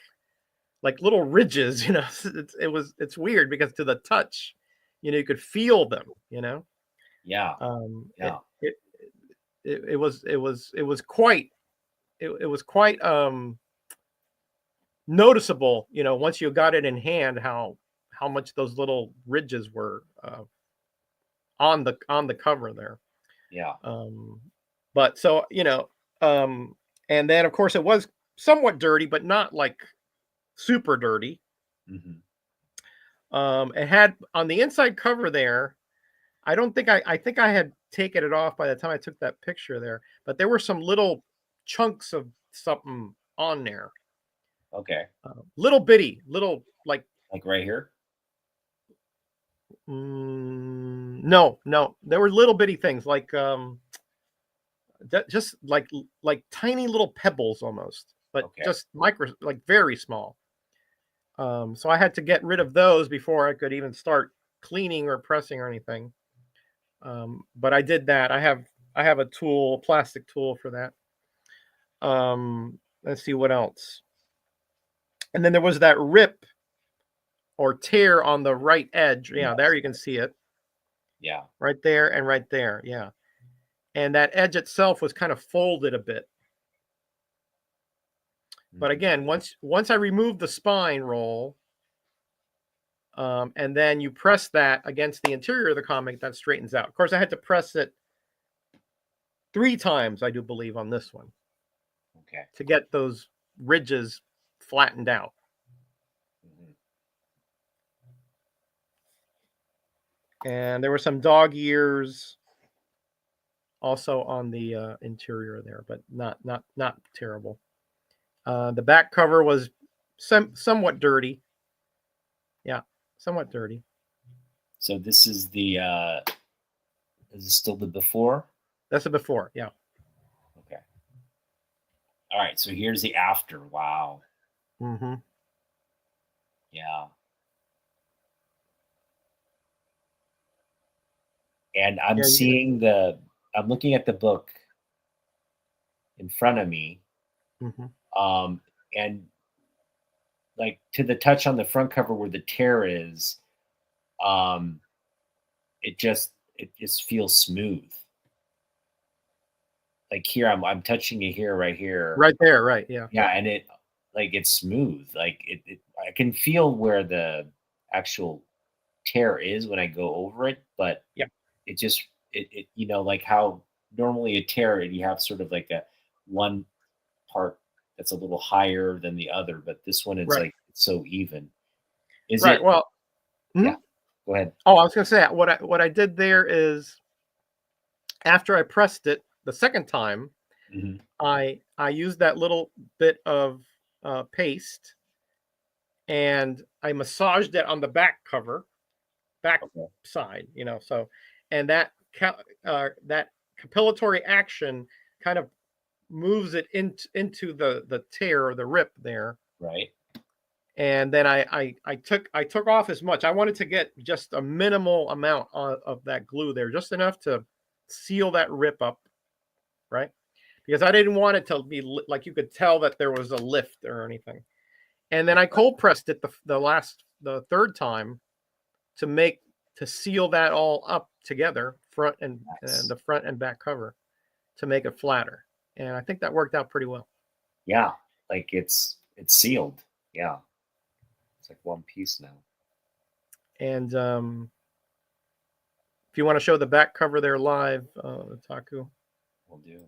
little ridges, it's weird because to the touch, you could feel them, Yeah. Yeah. It was quite noticeable, once you got it in hand, how much those little ridges were on the cover there. Yeah. But so, and then of course it was somewhat dirty, but not like super dirty. It had on the inside cover there, I think I had taken it off by the time I took that picture there, but there were some little chunks of something on there. Okay. Little bitty, little like right here. No, there were little bitty things like just like tiny little pebbles almost, but just micro, like very small. So I had to get rid of those before I could even start cleaning or pressing or anything. But I did that. I have a tool, a plastic tool for that. Let's see what else. And then there was that rip or tear on the right edge. Yeah, there you can see it. Yeah. Right there and right there. Yeah. And that edge itself was kind of folded a bit. But again, once I removed the spine roll, and then you press that against the interior of the comic, that straightens out. Of course, I had to press it 3 times, I do believe, on this one. Okay. To get those ridges flattened out. And there were some dog ears also on the interior there, but not terrible. The back cover was somewhat dirty. Yeah, somewhat dirty. So this is the is this still the before? That's the before, yeah. Okay. All right, so here's the after. Wow. Yeah. And I'm I'm looking at the book in front of me. And like to the touch on the front cover where the tear is, it just feels smooth. Like here, I'm touching it here, right here, Right there, right? Yeah. yeah, and it's smooth. Like I can feel where the actual tear is when I go over it, but Yeah. it just like how normally a tear you have sort of like a one part that's a little higher than the other, but this one it's Right. like it's so even. Is Right. it? Well, Yeah. Go ahead. oh, I was going to say what I did there is after I pressed it the second time, Mhm. I used that little bit of paste and I massaged it on the back cover, back Okay. side, so, and that that capillary action kind of moves it into the tear or the rip there. Right. And then I took off as much. I wanted to get just a minimal amount of that glue there, just enough to seal that rip up, right? Because I didn't want it to be like you could tell that there was a lift or anything. And then I cold pressed it the third time to seal that all up together, front and the front and back cover, to make it flatter. And I think that worked out pretty well. Yeah, like it's sealed. Yeah, it's like one piece now. And if you want to show the back cover there live, Taku, Will do.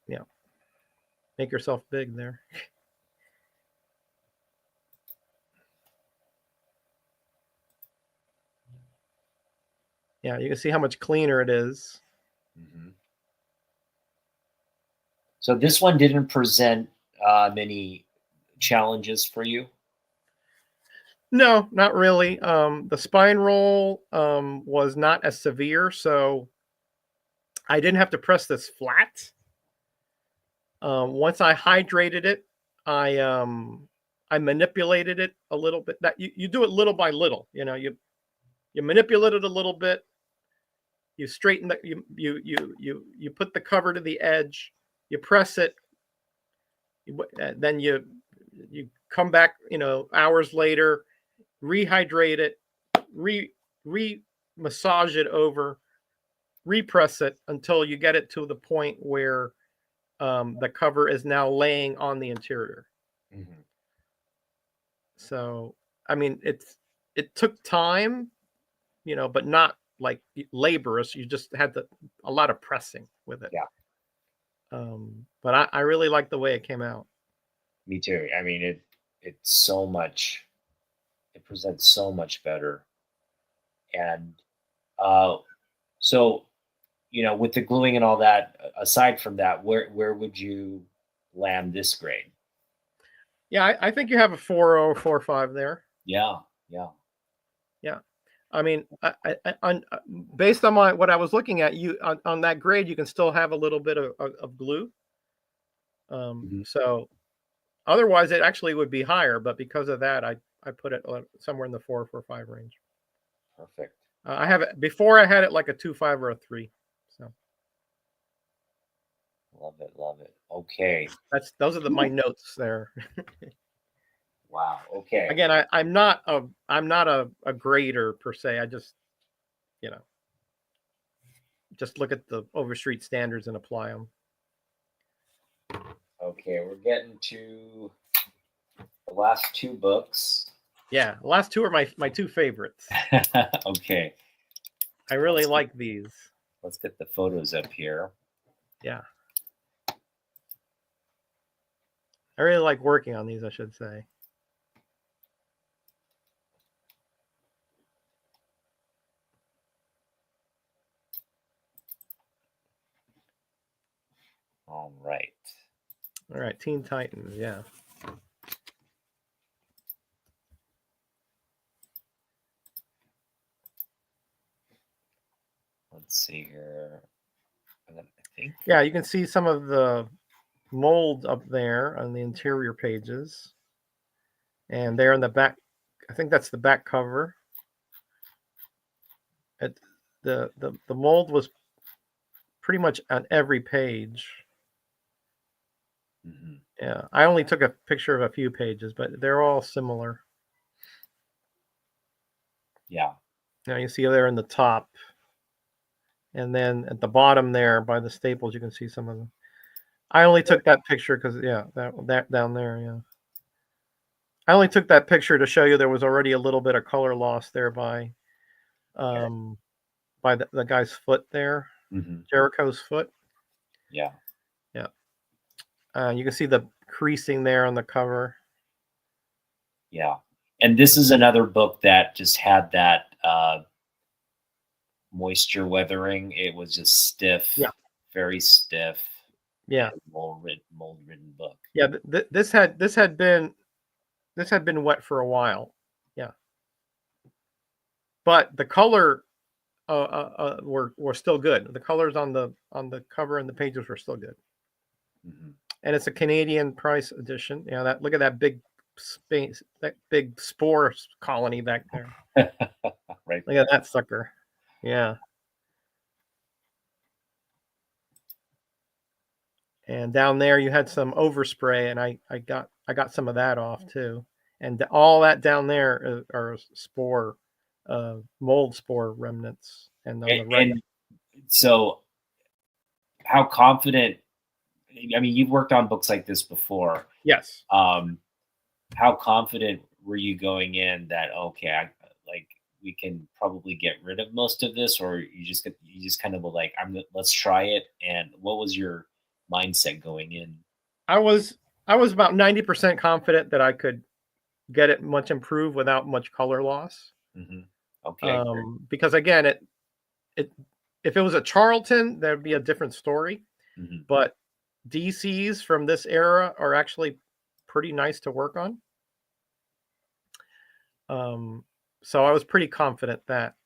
yeah, make yourself big there. Yeah, you can see how much cleaner it is. Mm-hmm. So this one didn't present many challenges for you? No, not really. The spine roll was not as severe, so I didn't have to press this flat. Once I hydrated it, I manipulated it a little bit. That you do it little by little. You manipulate it a little bit. You straighten the you put the cover to the edge. You press it. Then you come back. Hours later, rehydrate it, re massage it over, repress it until you get it to the point where the cover is now laying on the interior. Mm-hmm. So, I mean, it took time, but not like laborious. You just had a lot of pressing with it. Yeah. But I really like the way it came out. Me too. I mean, it's so much. It presents so much better, and so with the gluing and all that. Aside from that, where would you land this grade? Yeah, I think you have a 4.0 or 4.5 there. Yeah. I mean, based on what I was looking at, you on that grade, you can still have a little bit of glue. Mm-hmm. So otherwise, it actually would be higher, but because of that, I put it somewhere in the 4 or 5 range. Perfect. I have it before. I had it like a 2.5 or a 3. So Love it. Okay. those are my notes there. Wow. Okay. Again, I'm not a grader per se. I just just look at the Overstreet standards and apply them. Okay, we're getting to the last 2 books. Yeah, the last 2 are my 2 favorites. Okay. I really like these. Let's get the photos up here. Yeah. I really like working on these, I should say. All right. All right, Teen Titans, yeah. Let's see here. I think. Yeah, you can see some of the mold up there on the interior pages. And there in the back, I think that's the back cover. The mold was pretty much on every page. Mm-hmm. Yeah, I only took a picture of a few pages, but they're all similar. Yeah. Now you see there in the top, and then at the bottom there by the staples, you can see some of them. I only took that picture because that down there, yeah. I only took that picture to show you there was already a little bit of color loss there by the guy's foot there, Jericho's foot. Yeah. Yeah. You can see the creasing there on the cover. Yeah. And this is another book that just had that moisture weathering. It was just stiff. Yeah. Very stiff. Yeah. Mold ridden book. Yeah. This had been wet for a while. Yeah. But the color were still good. The colors on the cover and the pages were still good. And it's a Canadian price edition. You know, look at that big space, that big spore colony back there. Right. Look at that sucker. Yeah. And down there you had some overspray, and I got some of that off too. And all that down there are spore, mold spore remnants. And on the right. And so, how confident? I mean, you've worked on books like this before. Yes. How confident were you going in that we can probably get rid of most of this, or you just kind of were like, let's try it? And what was your mindset going in? I was about 90% confident that I could get it much improved without much color loss. Okay. Because again, if it was a Charlton, that'd be a different story. But DCs from this era are actually pretty nice to work on. So I was pretty confident that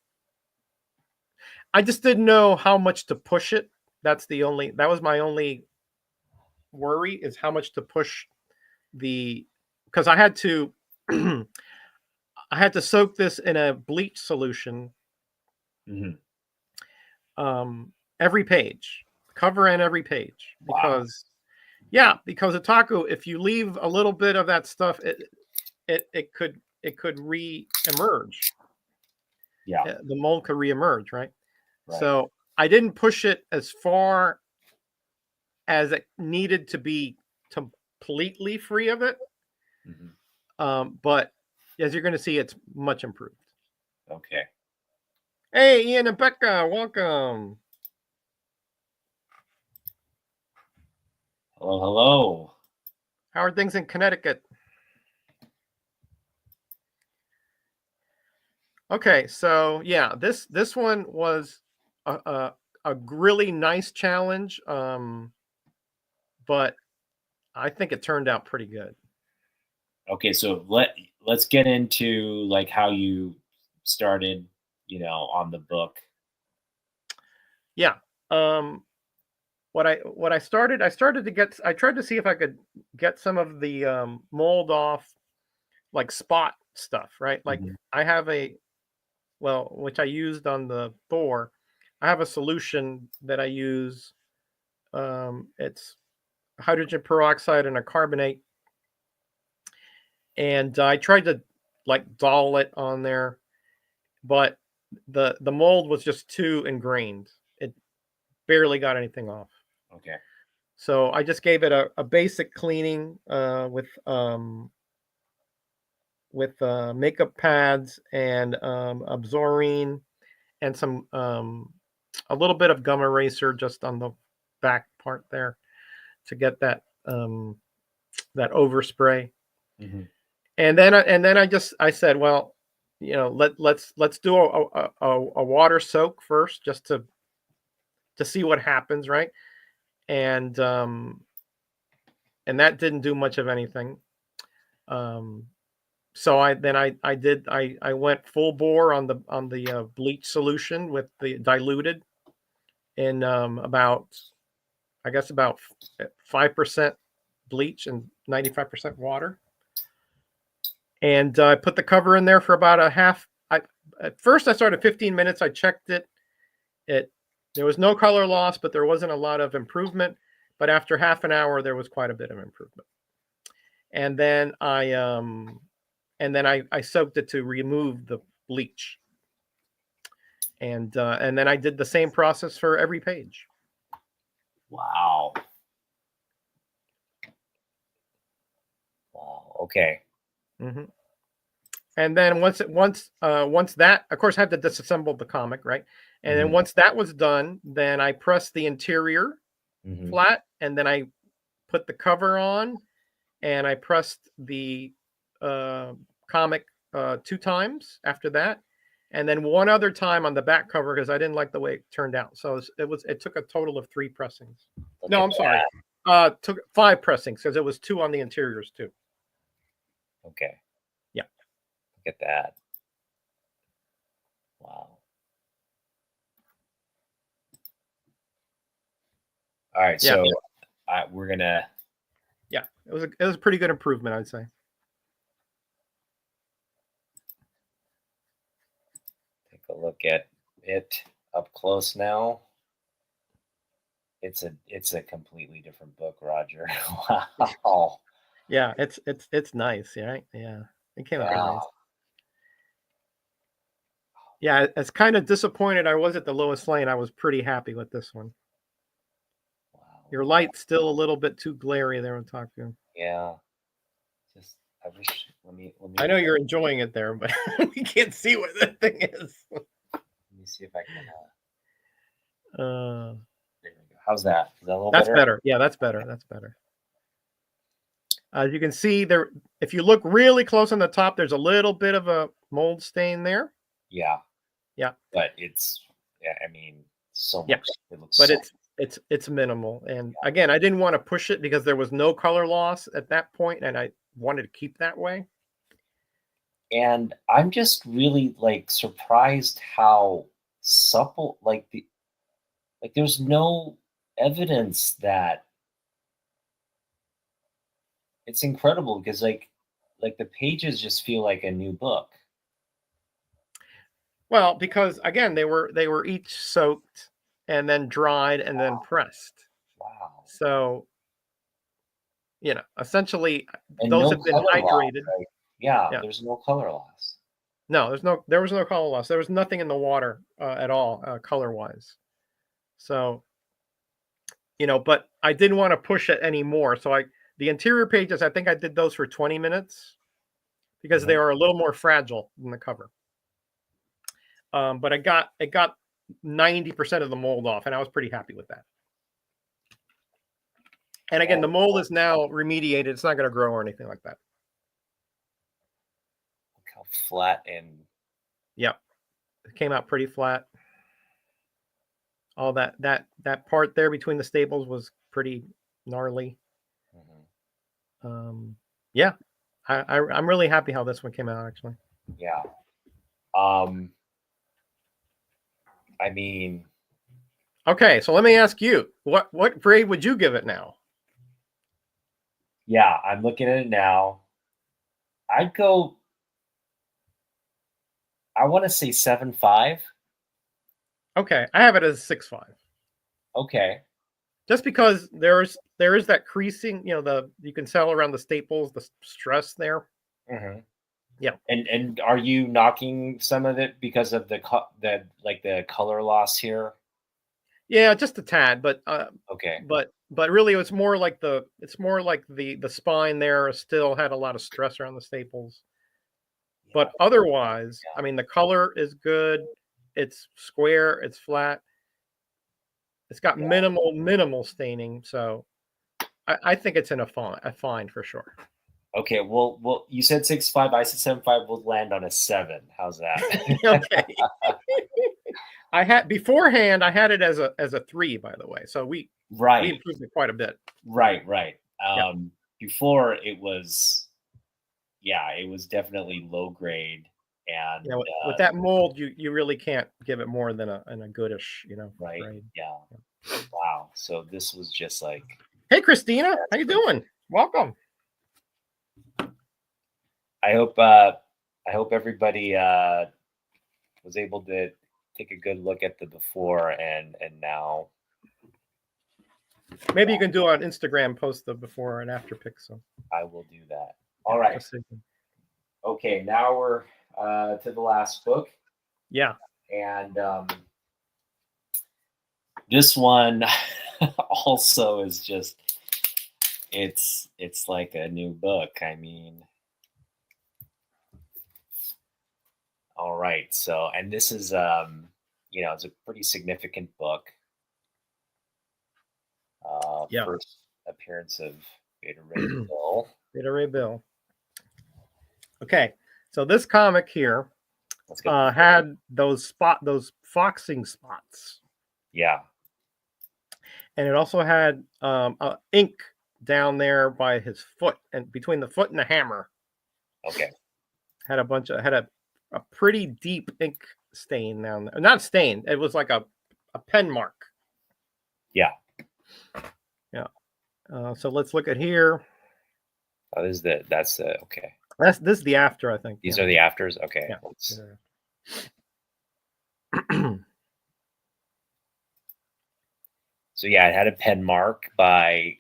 I just didn't know how much to push it. That was my only worry, is how much to push because I had to soak this in a bleach solution. Every page, cover and every page, because Otaku, if you leave a little bit of that stuff, it could re-emerge. Yeah. The mold could re-emerge, right? So I didn't push it as far as it needed to be completely free of it. But as you're going to see, it's much improved. Okay. Hey, Ian and Becca, welcome. Hello. How are things in Connecticut? Okay, so yeah, this one was a really nice challenge, but I think it turned out pretty good. Okay, so let's get into like how you started, on the book. Yeah. What I tried to see if I could get some of the mold off, like spot stuff, right? Like I have which I used on the Thor. I have a solution that I use. It's hydrogen peroxide and a carbonate. And I tried to like doll it on there, but the mold was just too ingrained. It barely got anything off. Okay. So I just gave it a basic cleaning with makeup pads and Absorine and some a little bit of gum eraser just on the back part there to get that that overspray. And then I said, well, let's do a water soak first, just to see what happens, right? And that didn't do much of anything. So I went full bore on the bleach solution with the diluted in about 5% bleach and 95% water. And I put the cover in there for about a half. At first I started 15 minutes. I checked it. There was no color loss, but there wasn't a lot of improvement. But after half an hour, there was quite a bit of improvement. and then I soaked it to remove the bleach, and then I did the same process for every page. Wow. Wow. Okay. Hmm. And then once that, of course, I had to disassemble the comic, right? And then Mhm. once that was done, then I pressed the interior Mhm. flat, and then I put the cover on, and I pressed the comic 2 times after that, and then one other time on the back cover because I didn't like the way it turned out. So it took a total of 3 pressings. Look No, at I'm sorry. Took 5 pressings because it was 2 on the interiors too. that. Okay. Yeah. Look at that. Wow. All right. Yeah. So we're gonna. Yeah, it was a pretty good improvement, I'd say. Take a look at it up close now. It's a completely different book, Roger. Wow. Yeah, it's nice, yeah, yeah. It came out Yeah. nice. Yeah, as kind of disappointed I was at the Lois Lane, I was pretty happy with this one. Wow. Your light's still a little bit too glary there on top of you. Yeah. Just I wish. Let me. I know you're enjoying it there, but we can't see what that thing is. Let me see if I can. Uh, There we go. How's that? Is that a little that's better? better. Yeah, that's better. That's better. As you can see there, if you look really close on the top, there's a little bit of a mold stain there. Yeah. Yeah. But it's. Yeah. I mean, so Yeah. much. It looks. But so it's minimal. And again, I didn't want to push it because there was no color loss at that point, and I wanted to keep that way. And I'm just really like surprised how supple there's no evidence that it's incredible because like the pages just feel like a new book. Well, because again, they were each soaked and then dried and then pressed. Wow. So, essentially And those no have been color loss, hydrated. right? Yeah, Yeah. there's no color loss. No, there was no color loss. There was nothing in the water at all, color wise. So, but I didn't want to push it anymore. So the interior pages, I think I did those for 20 minutes because they are a little more fragile than the cover. But it got 90% of the mold off, and I was pretty happy with that. And again, the mold is now remediated. It's not going to grow or anything like that. Look how flat and Yep. It came out pretty flat. All that part there between the staples was pretty gnarly. Yeah. I'm really happy how this one came out, actually. yeah. I mean, okay, so let me ask you, what grade would you give it now? Yeah, I'm looking at it now. I want to say 7.5. Okay, I have it as 6.5. Okay. Just because there is that creasing, you can tell around the staples, the stress there. Mm-hmm. Yeah. And are you knocking some of it because of the color loss here? Yeah, just a tad, but okay. But really, it's more like the spine there still had a lot of stress around the staples. Yeah. But otherwise, I mean, the color is good. It's square. It's flat. It's got minimal staining. So I think it's in a fine for sure. Okay, well, you said 6.5. I said 7.5. We'll land on a 7. How's that? Okay. Beforehand, I had it as a 3, by the way. So we improved it quite a bit. Right. Before it was, it was definitely low grade, and with that mold, you really can't give it more than a goodish, right? Grade. Yeah. Wow. So this was just like, hey, Christina, how you doing? Welcome. I hope everybody was able to take a good look at the before and now. Maybe you can do on Instagram, post the before and after pics. So I will do that. All right. Okay, now we're to the last book. Yeah. And this one also is just, it's like a new book. I mean, all right. So, and this is, it's a pretty significant book. Yeah. First appearance of Beta Ray Bill. Beta Ray Bill. Okay, so this comic here had those foxing spots. Yeah. And it also had ink down there by his foot, and between the foot and the hammer. Okay. Had a pretty deep ink stain down there. Not stain. It was like a pen mark. Yeah. Yeah. So let's look at here. Oh, this is that's okay. This is the after, I think. These are the afters. Okay. Yeah. So yeah, it had a pen mark by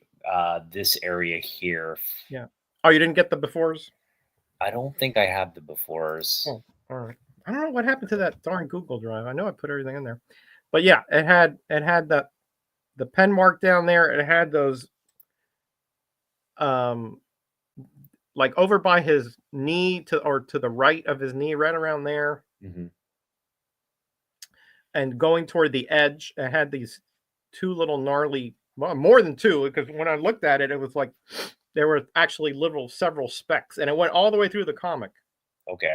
this area here. Yeah. Oh, you didn't get the befores? I don't think I have the befores. Oh, all right. I don't know what happened to that darn Google Drive. I know I put everything in there, but yeah, it had the pen mark down there. It had those like over by his knee to the right of his knee, right around there. Mm-hmm. And going toward the edge, it had these two little gnarly, well, more than two, because when I looked at it, it was like there were actually several specks, and it went all the way through the comic. Okay.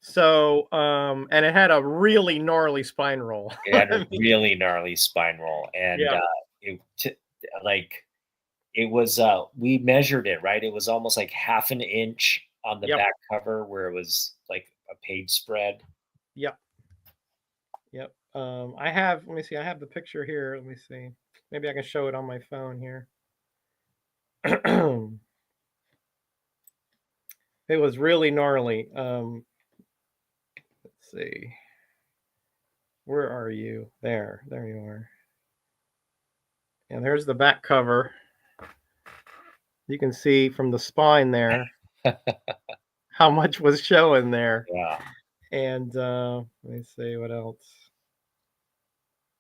So, and it had a really gnarly spine roll. It had a really gnarly spine roll, and Yeah. it was we measured it, right? It was almost like half an inch on the Yep. back cover where it was like a page spread. Yep. I have, let me see, I have the picture here. Let me see. Maybe I can show it on my phone here. It was really gnarly. Let's see. Where are you? There you are. And there's the back cover. You can see from the spine there how much was showing there. Yeah. And let me see what else.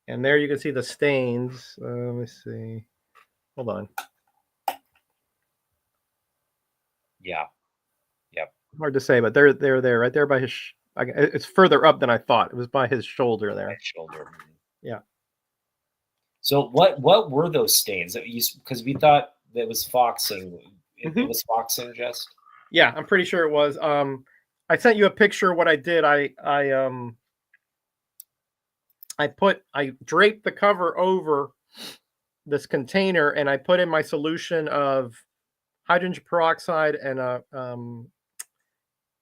And there you can see the stains. Let me see. Hold on. Yeah. Yep. Hard to say, but they're there, right there by his. It's further up than I thought. It was by his shoulder there. Shoulder. Yeah. So what were those stains? Because we thought that was foxing. It was foxing, just. Yeah, I'm pretty sure it was. I sent you a picture of what I did. I draped the cover over this container, and I put in my solution of hydrogen peroxide and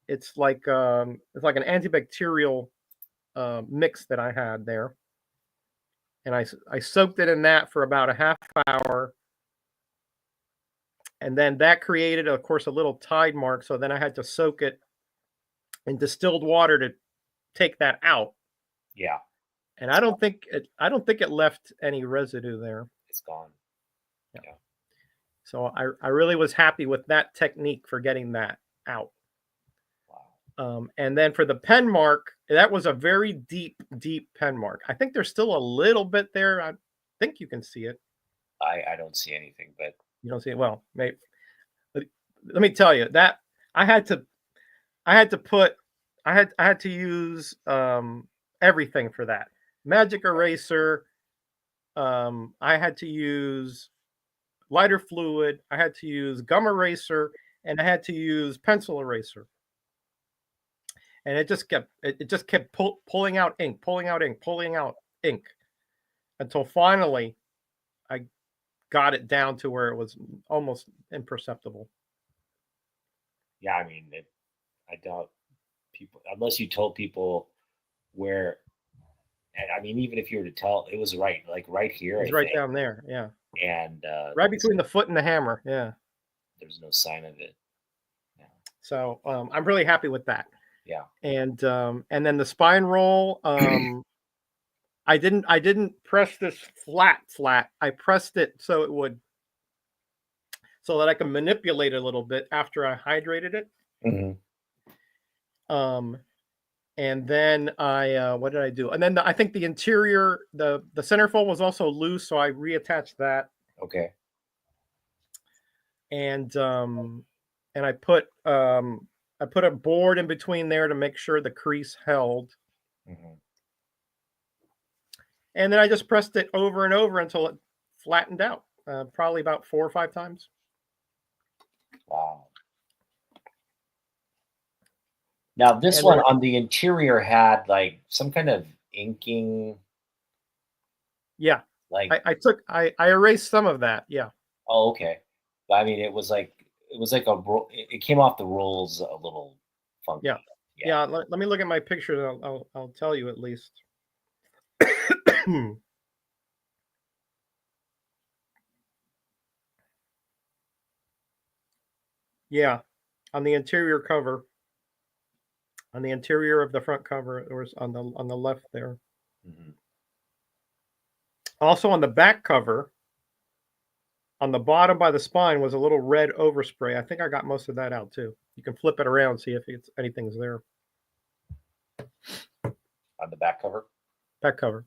it's like an antibacterial mix that I had there, and I soaked it in that for about a half hour, and then that created, of course, a little tide mark. So then I had to soak it in distilled water to take that out. Yeah. And I don't think it left any residue there. It's gone. Yeah. So I really was happy with that technique for getting that out. Wow. And then for the pen mark, that was a very deep pen mark. I think there's still a little bit there. I think you can see it. I don't see anything, but you don't see it. Well, maybe. Let me tell you that I had to use everything for that. Magic eraser. I had to use lighter fluid. I had to use gum eraser, and I had to use pencil eraser. And it just kept pulling out ink, until finally I got it down to where it was almost imperceptible. Yeah, I mean, I doubt people, unless you told people where. And I mean, even if you were to tell, it was right here. It's right down there, yeah. And right between the foot and the hammer, yeah. There's no sign of it. Yeah. So I'm really happy with that. Yeah. And then the spine roll, I I didn't press this flat. I pressed it so it would, so that I can manipulate it a little bit after I hydrated it. And then I what did I do? And then I think the interior, the centerfold was also loose, so I reattached that. Okay. And I put a board in between there to make sure the crease held. And then I just pressed it over and over until it flattened out, probably about 4 or 5 times. Wow. Now this And one then- on the interior had like some kind of inking, Yeah, like I erased some of that. Yeah. oh, okay. But I mean, it was like it came off the rolls a little funky. Yeah. Let me look at my pictures. I'll tell you at least. Yeah, on the interior cover, on the interior of the front cover, it was on the left there. Also on the back cover, on the bottom by the spine was a little red overspray. I think I got most of that out too. You can flip it around, see if anything's there. On the back cover. Back cover.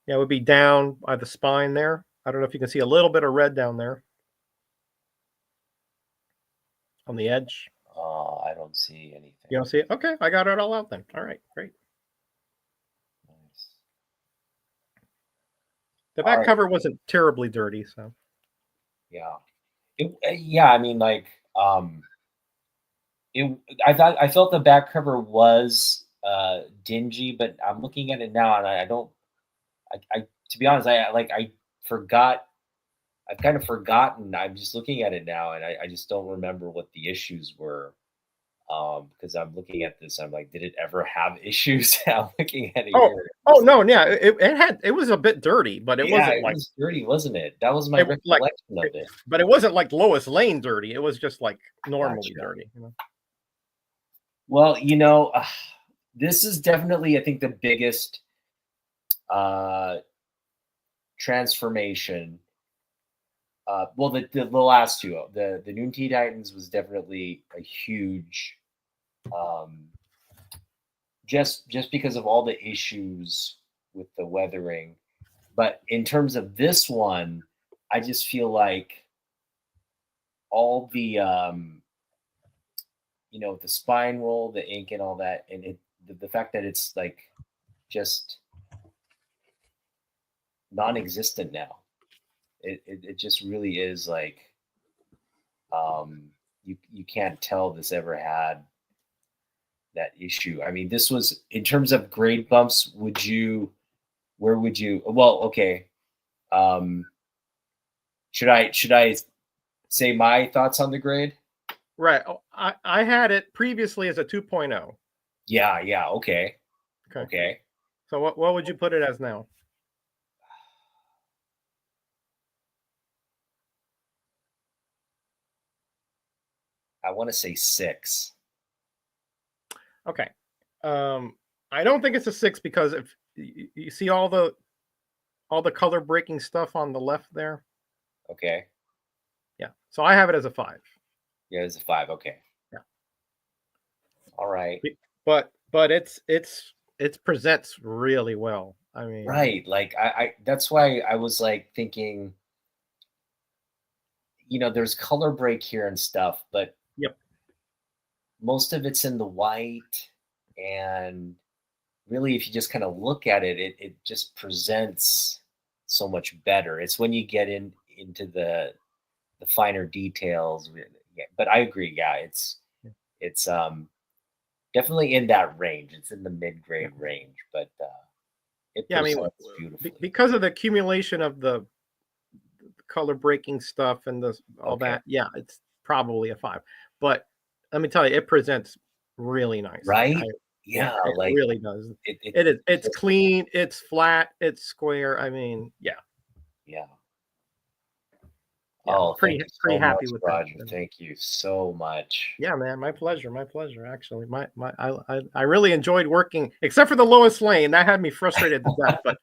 Yeah, it would be down by the spine there. I don't know if you can see a little bit of red down there on the edge. I don't see anything. You don't see it? Okay, I got it all out then. All right, great. Nice. The back All right. cover wasn't terribly dirty, so. Yeah. Yeah, I mean, like, I felt the back cover was dingy, but I'm looking at it now and I to be honest, I forgot. I've kind of forgotten. I'm just looking at it now, and I just don't remember what the issues were. Because I'm looking at this, I'm like, did it ever have issues? I'm looking at it here. Oh no, yeah, it was a bit dirty, but it wasn't like was dirty, wasn't it? That was my recollection of it. But it wasn't like Lois Lane dirty. It was just like normally dirty. You know? Well, this is definitely, I think, the biggest transformation. Well, the last two, the Noon Tea Titans was definitely a huge, just because of all the issues with the weathering. But in terms of this one, I just feel like all the, the spine roll, the ink and all that, and the fact that it's like just non-existent now. It just really is like, you can't tell this ever had that issue. I mean, this was, in terms of grade bumps, where would you, well, okay. Should I say my thoughts on the grade? Right. Oh, I had it previously as a 2.0. Yeah. Okay. So what would you put it as now? I want to say 6. Okay. I don't think it's a 6 because if you see all the color breaking stuff on the left there. Okay. Yeah. So I have it as a 5. Yeah, it's a 5. Okay. Yeah. All right. But it presents really well. I mean, right. Like I that's why I was like thinking, there's color break here and stuff, but yep, most of it's in the white, and really, if you just kind of look at it, it just presents so much better. It's when you get into the finer details. Yeah, but I agree. Yeah, it's definitely in that range. It's in the mid-grade range, but it presents beautifully because of the accumulation of the color breaking stuff and all that. Yeah, it's probably a 5. But let me tell you, it presents really nice. Right? Yeah, it really does. It's clean, it's flat, it's square. I mean, yeah. Yeah, Oh, pretty thank you pretty so happy much, with Roger. that. Thank you so much. Yeah, man, my pleasure. My pleasure. Actually, I really enjoyed working, except for the Lois Lane. That had me frustrated to death. But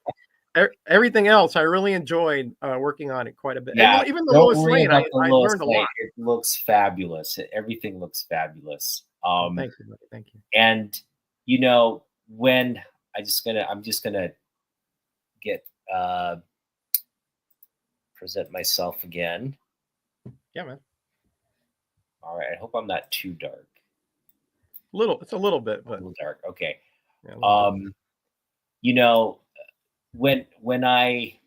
everything else, I really enjoyed working on it quite a bit. Yeah, Even the don't Lois worry Lane, about the I Lois learned a Lane. lot. It looks fabulous. Everything looks fabulous. Thank you, buddy. Thank you. And you know, when I'm just gonna get present myself again. Yeah, man. All right. I hope I'm not too dark. It's a little bit, A but little dark. Okay. yeah, a little bit. You know, when I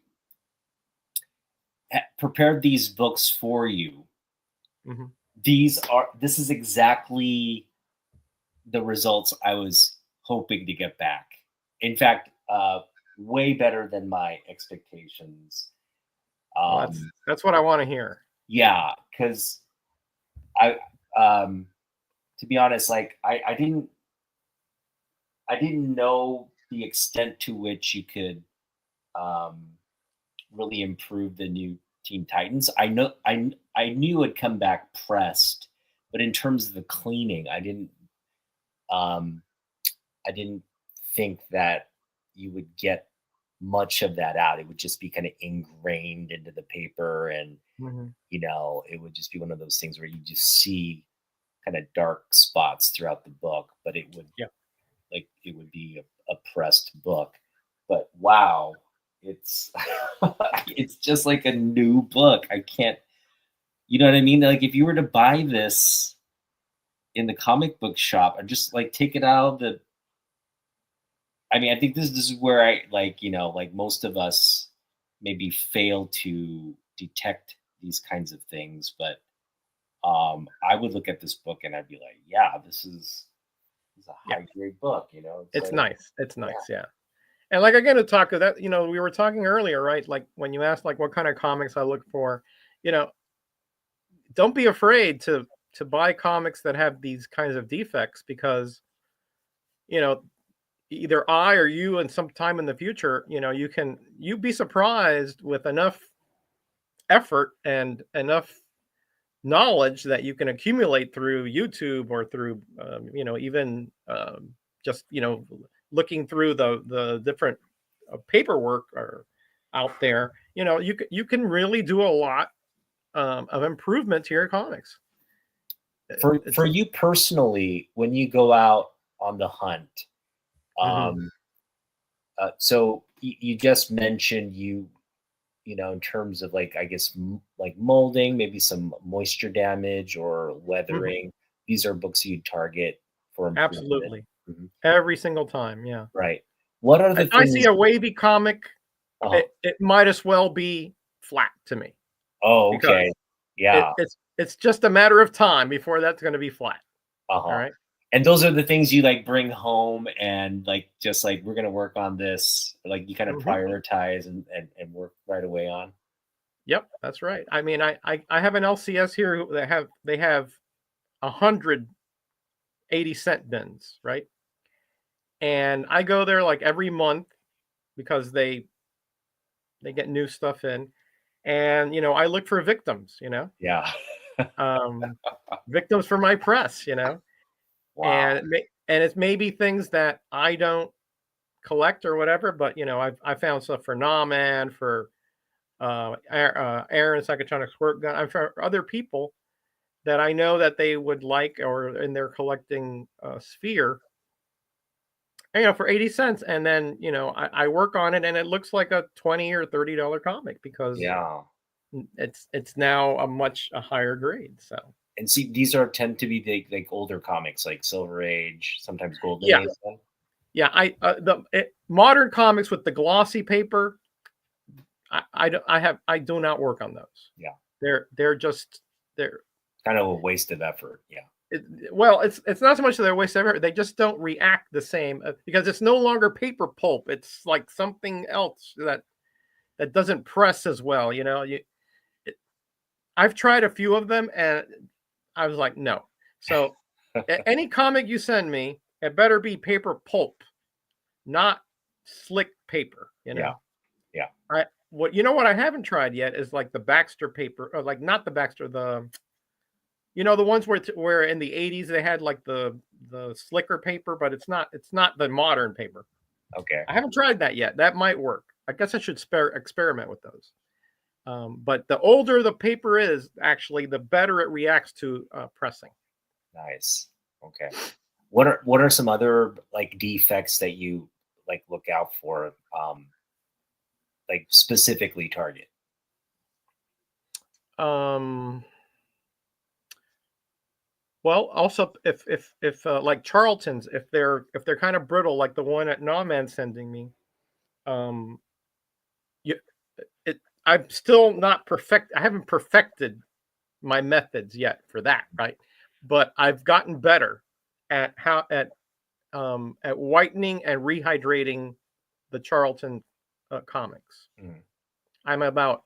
prepared these books for you, Mhm. this is exactly the results I was hoping to get back. In fact, way better than my expectations. Well, that's what I want to hear. Yeah, because I, to be honest, like I didn't know the extent to which you could really improve the new Teen Titans. I knew it'd come back pressed, but in terms of the cleaning, um, I didn't think that you would get much of that out. It would just be kind of ingrained into the paper, and Mhm. it would just be one of those things where you just see kind of dark spots throughout the book, but it would Yeah. it would be a pressed book. But wow, it's it's just like a new book. I can't, you know what I mean? Like if you were to buy this in the comic book shop and just like take it out of the, I mean, I think this is where I like most of us maybe fail to detect these kinds of things, but I would look at this book and I'd be like, yeah, this is a Yeah. high grade book, It's like, nice. It's nice. Yeah. And like again to talk of that, we were talking earlier, right? Like when you asked like what kind of comics I look for, you know, don't be afraid to buy comics that have these kinds of defects because, you know, either I or you in some time in the future, you'd be surprised with enough effort and enough knowledge that you can accumulate through YouTube or through, even just, looking through the different paperwork or out there, you can really do a lot of improvement to your comics. for you personally, when you go out on the hunt, Mhm. so you just mentioned in terms of like, I guess, like molding, maybe some moisture damage or weathering. These are books you'd target for improvement. Absolutely. Mhm. Every single time. Yeah. Right. What are the If I things? see a wavy comic, Uh-huh. it might as well be flat to me Oh, because okay. Yeah. it's just a matter of time before that's going to be flat. Uh-huh. All right. And those are the things you like bring home and like just like we're gonna work on this. Like you kind of prioritize and work right away on. Yep, that's right. I mean, I have an LCS here they have 100 80-cent bins, right? And I go there like every month because they get new stuff in, and I look for victims, Yeah. victims for my press, Wow. and it's maybe things that I don't collect or whatever, but I found stuff for Naaman, for Aaron Psychotronic Squirt Gun, and for other people that I know that they would like or in their collecting sphere, for 80 cents. And then, I work on it and it looks like a $20 or $30 comic because Yeah. it's now a higher grade. So, And see, these tend to be like older comics, like Silver Age, sometimes Golden yeah. Age. Yeah, modern comics with the glossy paper, I do not work on those. Yeah. They're kind of a waste of effort. Yeah. It's not so much that they're a waste of effort. They just don't react the same because it's no longer paper pulp. It's like something else that doesn't press as well. I've tried a few of them and I was like, no. So any comic you send me, it better be paper pulp, not slick paper. Yeah. what you know what I haven't tried yet is like the Baxter paper, or like not the Baxter, the the ones where in the 80s they had like the slicker paper, but it's not the modern paper. Okay. I haven't tried that yet. That might work. I guess I should experiment with those. But the older the paper is, actually, the better it reacts to pressing. Nice. Okay. What are some other like defects that you like look out for? Like specifically target. Well, also if like Charlton's, if they're kind of brittle, like the one at Nauman's sending me, um, I'm still not perfect. I haven't perfected my methods yet for that, right? But I've gotten better at at whitening and rehydrating the Charlton comics. Mm. I'm about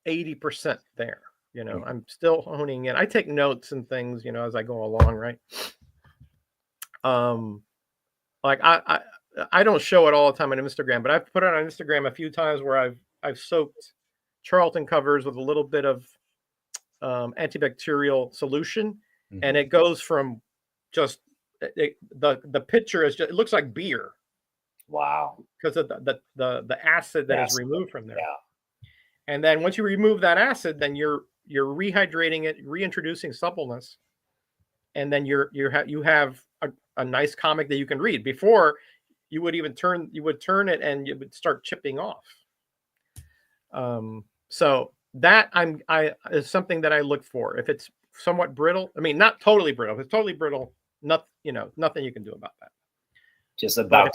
80% there. I'm still honing in. I take notes and things, as I go along, right? Like I don't show it all the time on Instagram, but I've put it on Instagram a few times where I've soaked Charlton covers with a little bit of antibacterial solution, and it goes from just the picture is just, it looks like beer. Wow. Because of the acid that is removed from there. Yeah. And then once you remove that acid, then you're rehydrating it, reintroducing suppleness, and then you have a nice comic that you can read. Before, you would turn it and it would start chipping off. So that is something that I look for. If it's somewhat brittle, I mean, not totally brittle. If it's totally brittle, nothing you can do about that. Just about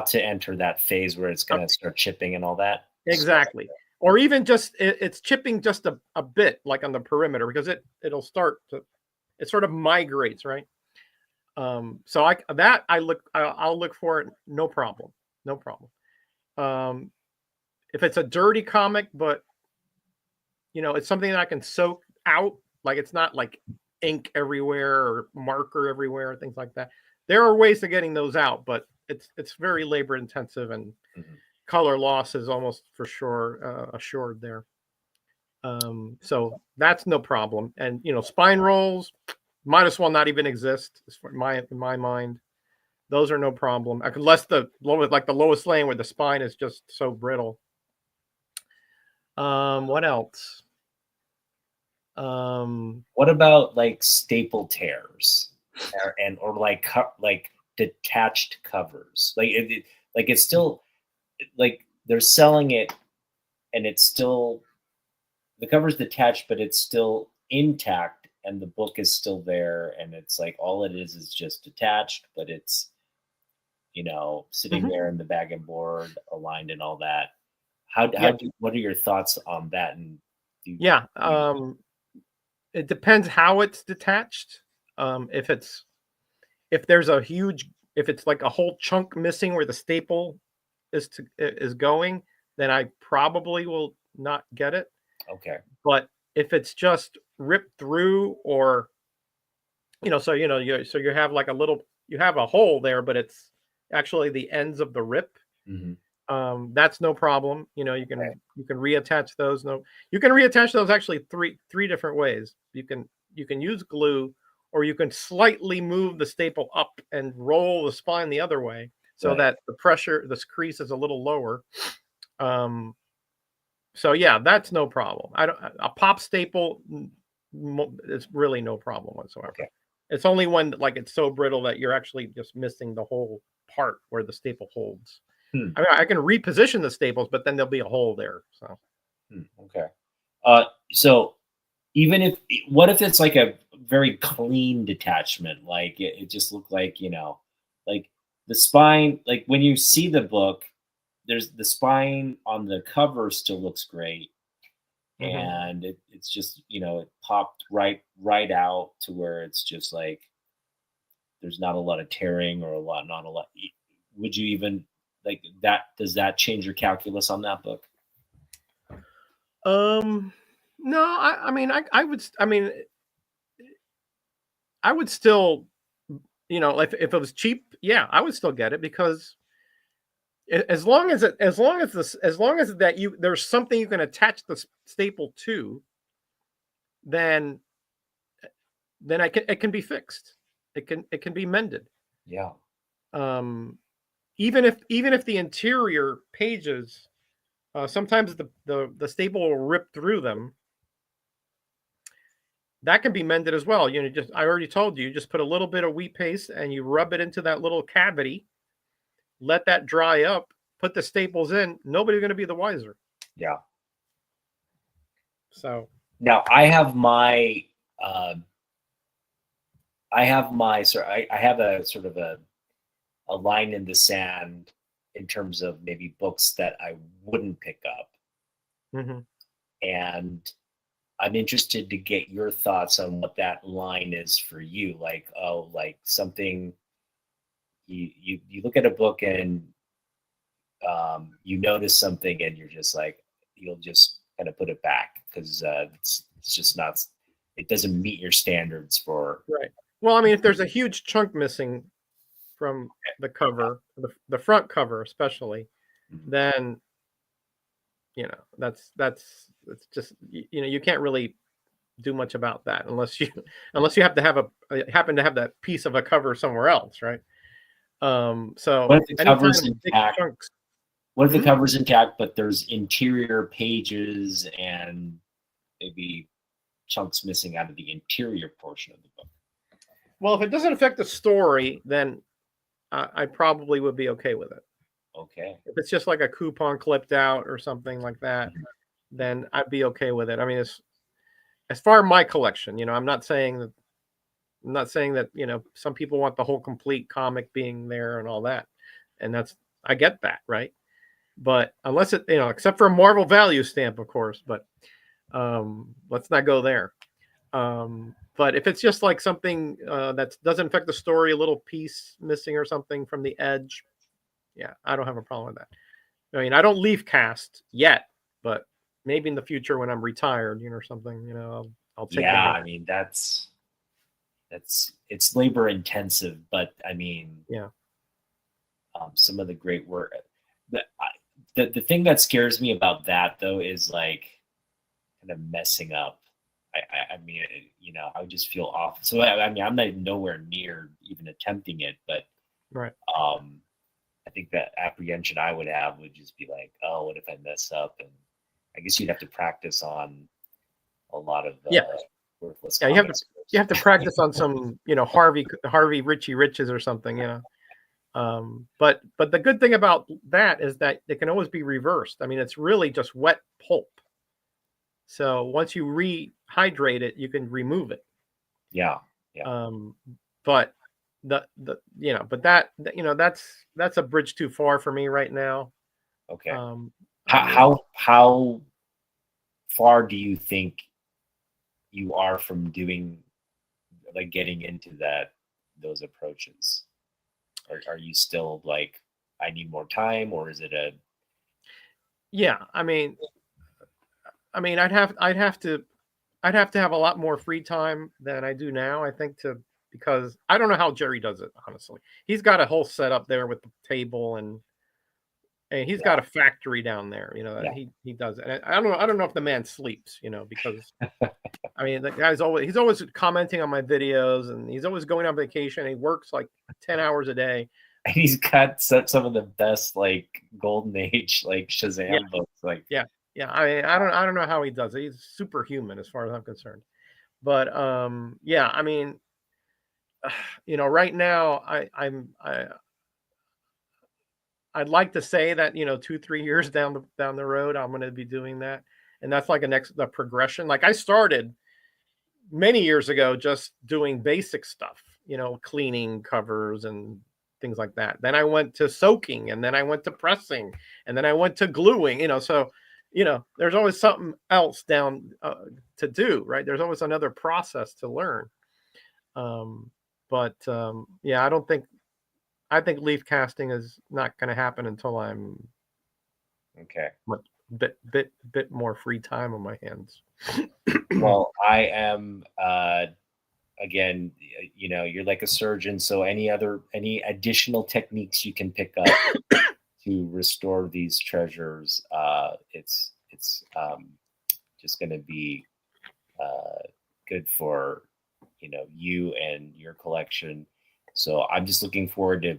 to enter that phase where it's going to start chipping and all that. Exactly. Or even just it's chipping just a bit, like on the perimeter, because it'll start to, it sort of migrates, right? So I'll look for it, no problem. If it's a dirty comic, but it's something that I can soak out, like it's not like ink everywhere or marker everywhere or things like that. There are ways of getting those out, but it's very labor intensive, and color loss is almost for sure assured there. So that's no problem. And spine rolls might as well not even exist, in my mind. Those are no problem, unless the Lois Lane, where the spine is just so brittle. What else? What about like staple tears, or like detached covers? Like it's still like they're selling it, and it's still, the cover's detached, but it's still intact, and the book is still there, and it's like all it is just detached, but it's sitting there in the bag and board, aligned and all that. What are your thoughts on that? And it depends how it's detached. If it's like a whole chunk missing where the staple is going, then I probably will not get it. Okay. But if it's just ripped through, or you have like you have a hole there, but it's actually the ends of the rip. That's no problem. You can reattach those. You can reattach those actually three different ways. You can use glue, or you can slightly move the staple up and roll the spine the other way, so that the pressure, this crease, is a little lower. So yeah, that's no problem. A pop staple is really no problem whatsoever. Okay. It's only when like it's so brittle that you're actually just missing the whole part where the staple holds. I mean, I can reposition the staples, but then there'll be a hole there. So okay. So what if it's like a very clean detachment, like it just looked like like the spine, like when you see the book, there's the spine on the cover still looks great, and it's just it popped right out to where it's just like there's not a lot of tearing or not a lot. Would you even like that? Does that change your calculus on that book? No, I would still, if it was cheap, yeah, I would still get it, because as long as there's something you can attach the staple to, then it can be fixed. It can be mended. Yeah. Even if the interior pages, sometimes the staple will rip through them. That can be mended as well. I already told you, just put a little bit of wheat paste and you rub it into that little cavity, let that dry up, put the staples in. Nobody's going to be the wiser. Yeah. So now I have a sort of a line in the sand in terms of maybe books that I wouldn't pick up. Mm-hmm. And I'm interested to get your thoughts on what that line is for you. Like something you look at a book and you notice something and you're just like, you'll just kind of put it back because it's just not, it doesn't meet your standards for. Right. Well, I mean, if there's a huge chunk missing from the cover, the front cover especially, then that's just, you can't really do much about that unless you happen to have that piece of a cover somewhere else, right? So what if the cover's intact? Chunks, what if the cover's intact, but there's interior pages and maybe chunks missing out of the interior portion of the book? Well, if it doesn't affect the story, then I probably would be okay with it. Okay. If it's just like a coupon clipped out or something like that, then I'd be okay with it. I mean, as far as my collection, I'm not saying that some people want the whole complete comic being there and all that, and I get that, right? But unless it, except for a Marvel value stamp, of course, but let's not go there. But if it's just like something that doesn't affect the story, a little piece missing or something from the edge, yeah, I don't have a problem with that. I mean, I don't leaf cast yet, but maybe in the future when I'm retired, or something, I'll take. Yeah, I mean it's labor intensive, but I mean, yeah, some of the great work. The thing that scares me about that though is like kind of messing up. I mean, I would just feel off. So I mean, I'm not nowhere near even attempting it, but right. I think that apprehension I would have would just be like, oh, what if I mess up? And I guess you'd have to practice on a lot of worthless. Yeah, you have to practice on some, Harvey Richie Riches or something, But the good thing about that is that it can always be reversed. I mean, it's really just wet pulp. So once you rehydrate it, you can remove it. Yeah. But that's a bridge too far for me right now. Okay. How far do you think you are from doing, like, getting into those approaches? Are you still like, I need more time, or is it a? Yeah, I mean, I'd have to have a lot more free time than I do now, I think, because I don't know how Jerry does it, honestly. He's got a whole setup there with the table and he's got a factory down there, he does it. And I don't know if the man sleeps, because I mean, the guy's he's always commenting on my videos, and he's always going on vacation. He works like 10 hours a day. And he's got some of the best, like, golden age, like, Shazam books. Like, yeah. I mean, I don't know how he does it. He's superhuman as far as I'm concerned. But yeah, I mean, right now I'd like to say that 2-3 years down the road I'm going to be doing that, and that's like the progression. Like, I started many years ago just doing basic stuff, cleaning covers and things like that. Then I went to soaking, and then I went to pressing, and then I went to gluing. So there's always something else down to do, right? There's always another process to learn. Yeah, I think leaf casting is not going to happen until I'm bit more free time on my hands. Well, I am again, you're like a surgeon, so any additional techniques you can pick up to restore these treasures. It's just going to be good for you and your collection. So I'm just looking forward to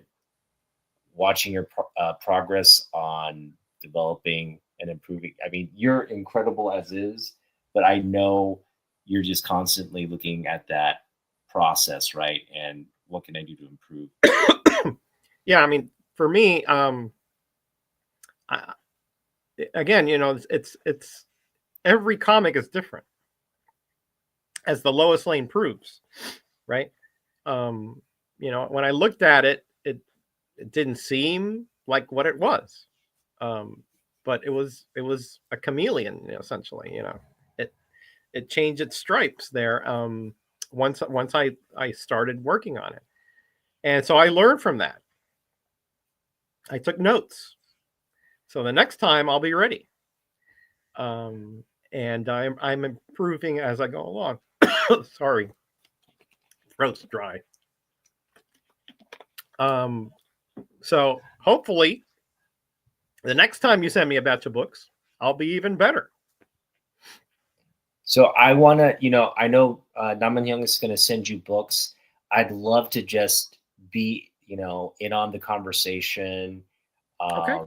watching your progress on developing and improving. I mean, you're incredible as is, but I know you're just constantly looking at that process, right? And what can I do to improve? Yeah, I mean, for me, again, it's every comic is different, as the Lois Lane proves, right? When I looked at it, it didn't seem like what it was, but it was a chameleon, essentially. It changed its stripes there once I started working on it, and so I learned from that. I took notes, so the next time I'll be ready. And I'm improving as I go along. Sorry, throat's dry. So hopefully the next time you send me a batch of books, I'll be even better. So I want to, I know Nam-Myoung is going to send you books. I'd love to just be, in on the conversation Okay.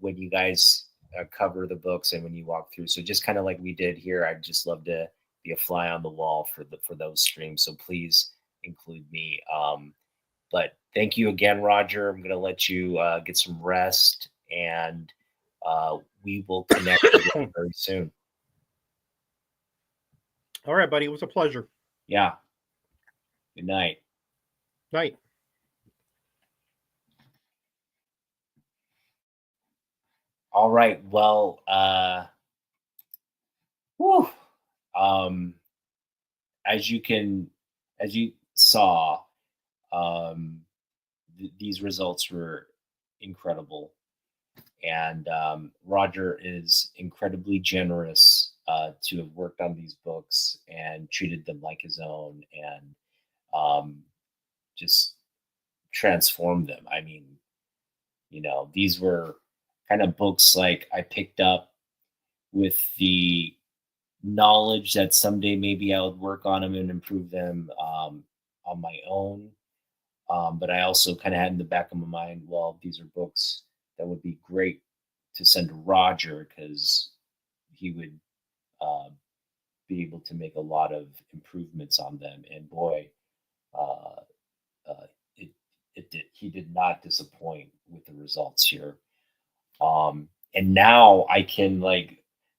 when you guys cover the books and when you walk through. So just kind of like we did here, I'd just love to be a fly on the wall for those streams. So please include me. But thank you again, Roger. I'm going to let you get some rest, and we will connect again very soon. All right, buddy. It was a pleasure. Yeah. Good night. Night. All right. Well, as you saw, these results were incredible, and Roger is incredibly generous to have worked on these books and treated them like his own, and just transformed them. I mean, these were kind of books like I picked up with the knowledge that someday maybe I would work on them and improve them on my own. But I also kind of had in the back of my mind, well, these are books that would be great to send to Roger, because he would be able to make a lot of improvements on them. And boy, he did not disappoint with the results here. And now I can,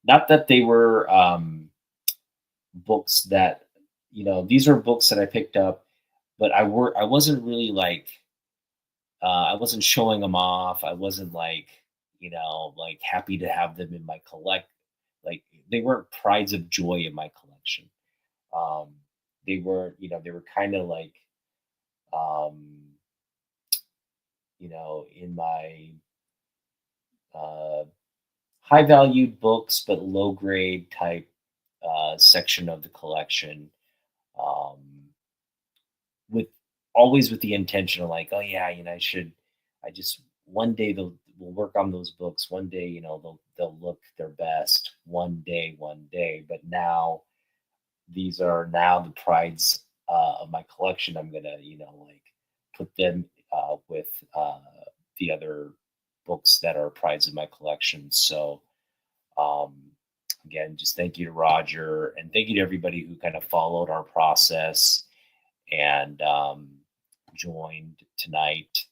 not that they were books that, these are books that I picked up, but I wasn't really I wasn't showing them off. I wasn't happy to have them in my collect. They weren't prides of joy in my collection. They were kind of in my high valued books, but low grade type section of the collection, always with the intention of oh yeah, I just one day we'll work on those books. One day, they'll look their best one day. But now these are now the prides of my collection. I'm gonna, put them with the other books that are prides of my collection. So again, just thank you to Roger, and thank you to everybody who kind of followed our process and joined tonight.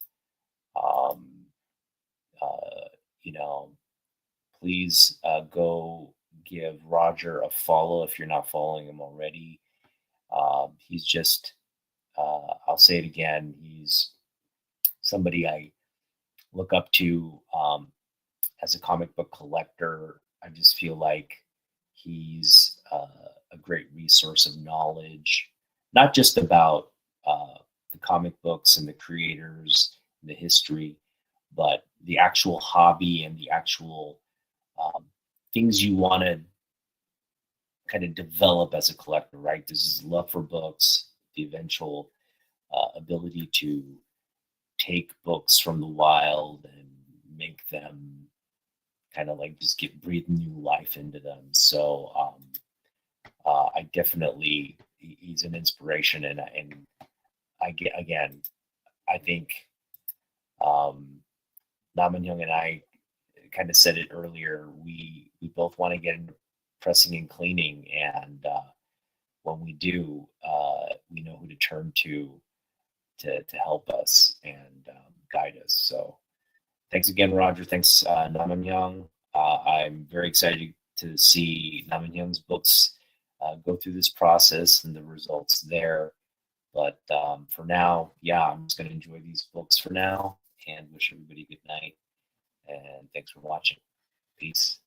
Please go give Roger a follow if you're not following him already. He's just, I'll say it again, he's somebody I look up to as a comic book collector. I just feel like he's a great resource of knowledge, not just about the comic books and the creators and the history, but the actual hobby and the actual things you want to kind of develop as a collector, right? This is love for books, the eventual ability to take books from the wild and make them kind of like just breathe new life into them. So I definitely, he's an inspiration, and I get, again, I think Nam and Young and I kind of said it earlier. We both want to get into pressing and cleaning, and when we do, we know who to turn to help us and guide us. So thanks again, Roger. Thanks, Nam and Young. I'm very excited to see Nam and Young's books go through this process and the results there. But for now, yeah, I'm just going to enjoy these books for now and wish everybody good night. And thanks for watching. Peace.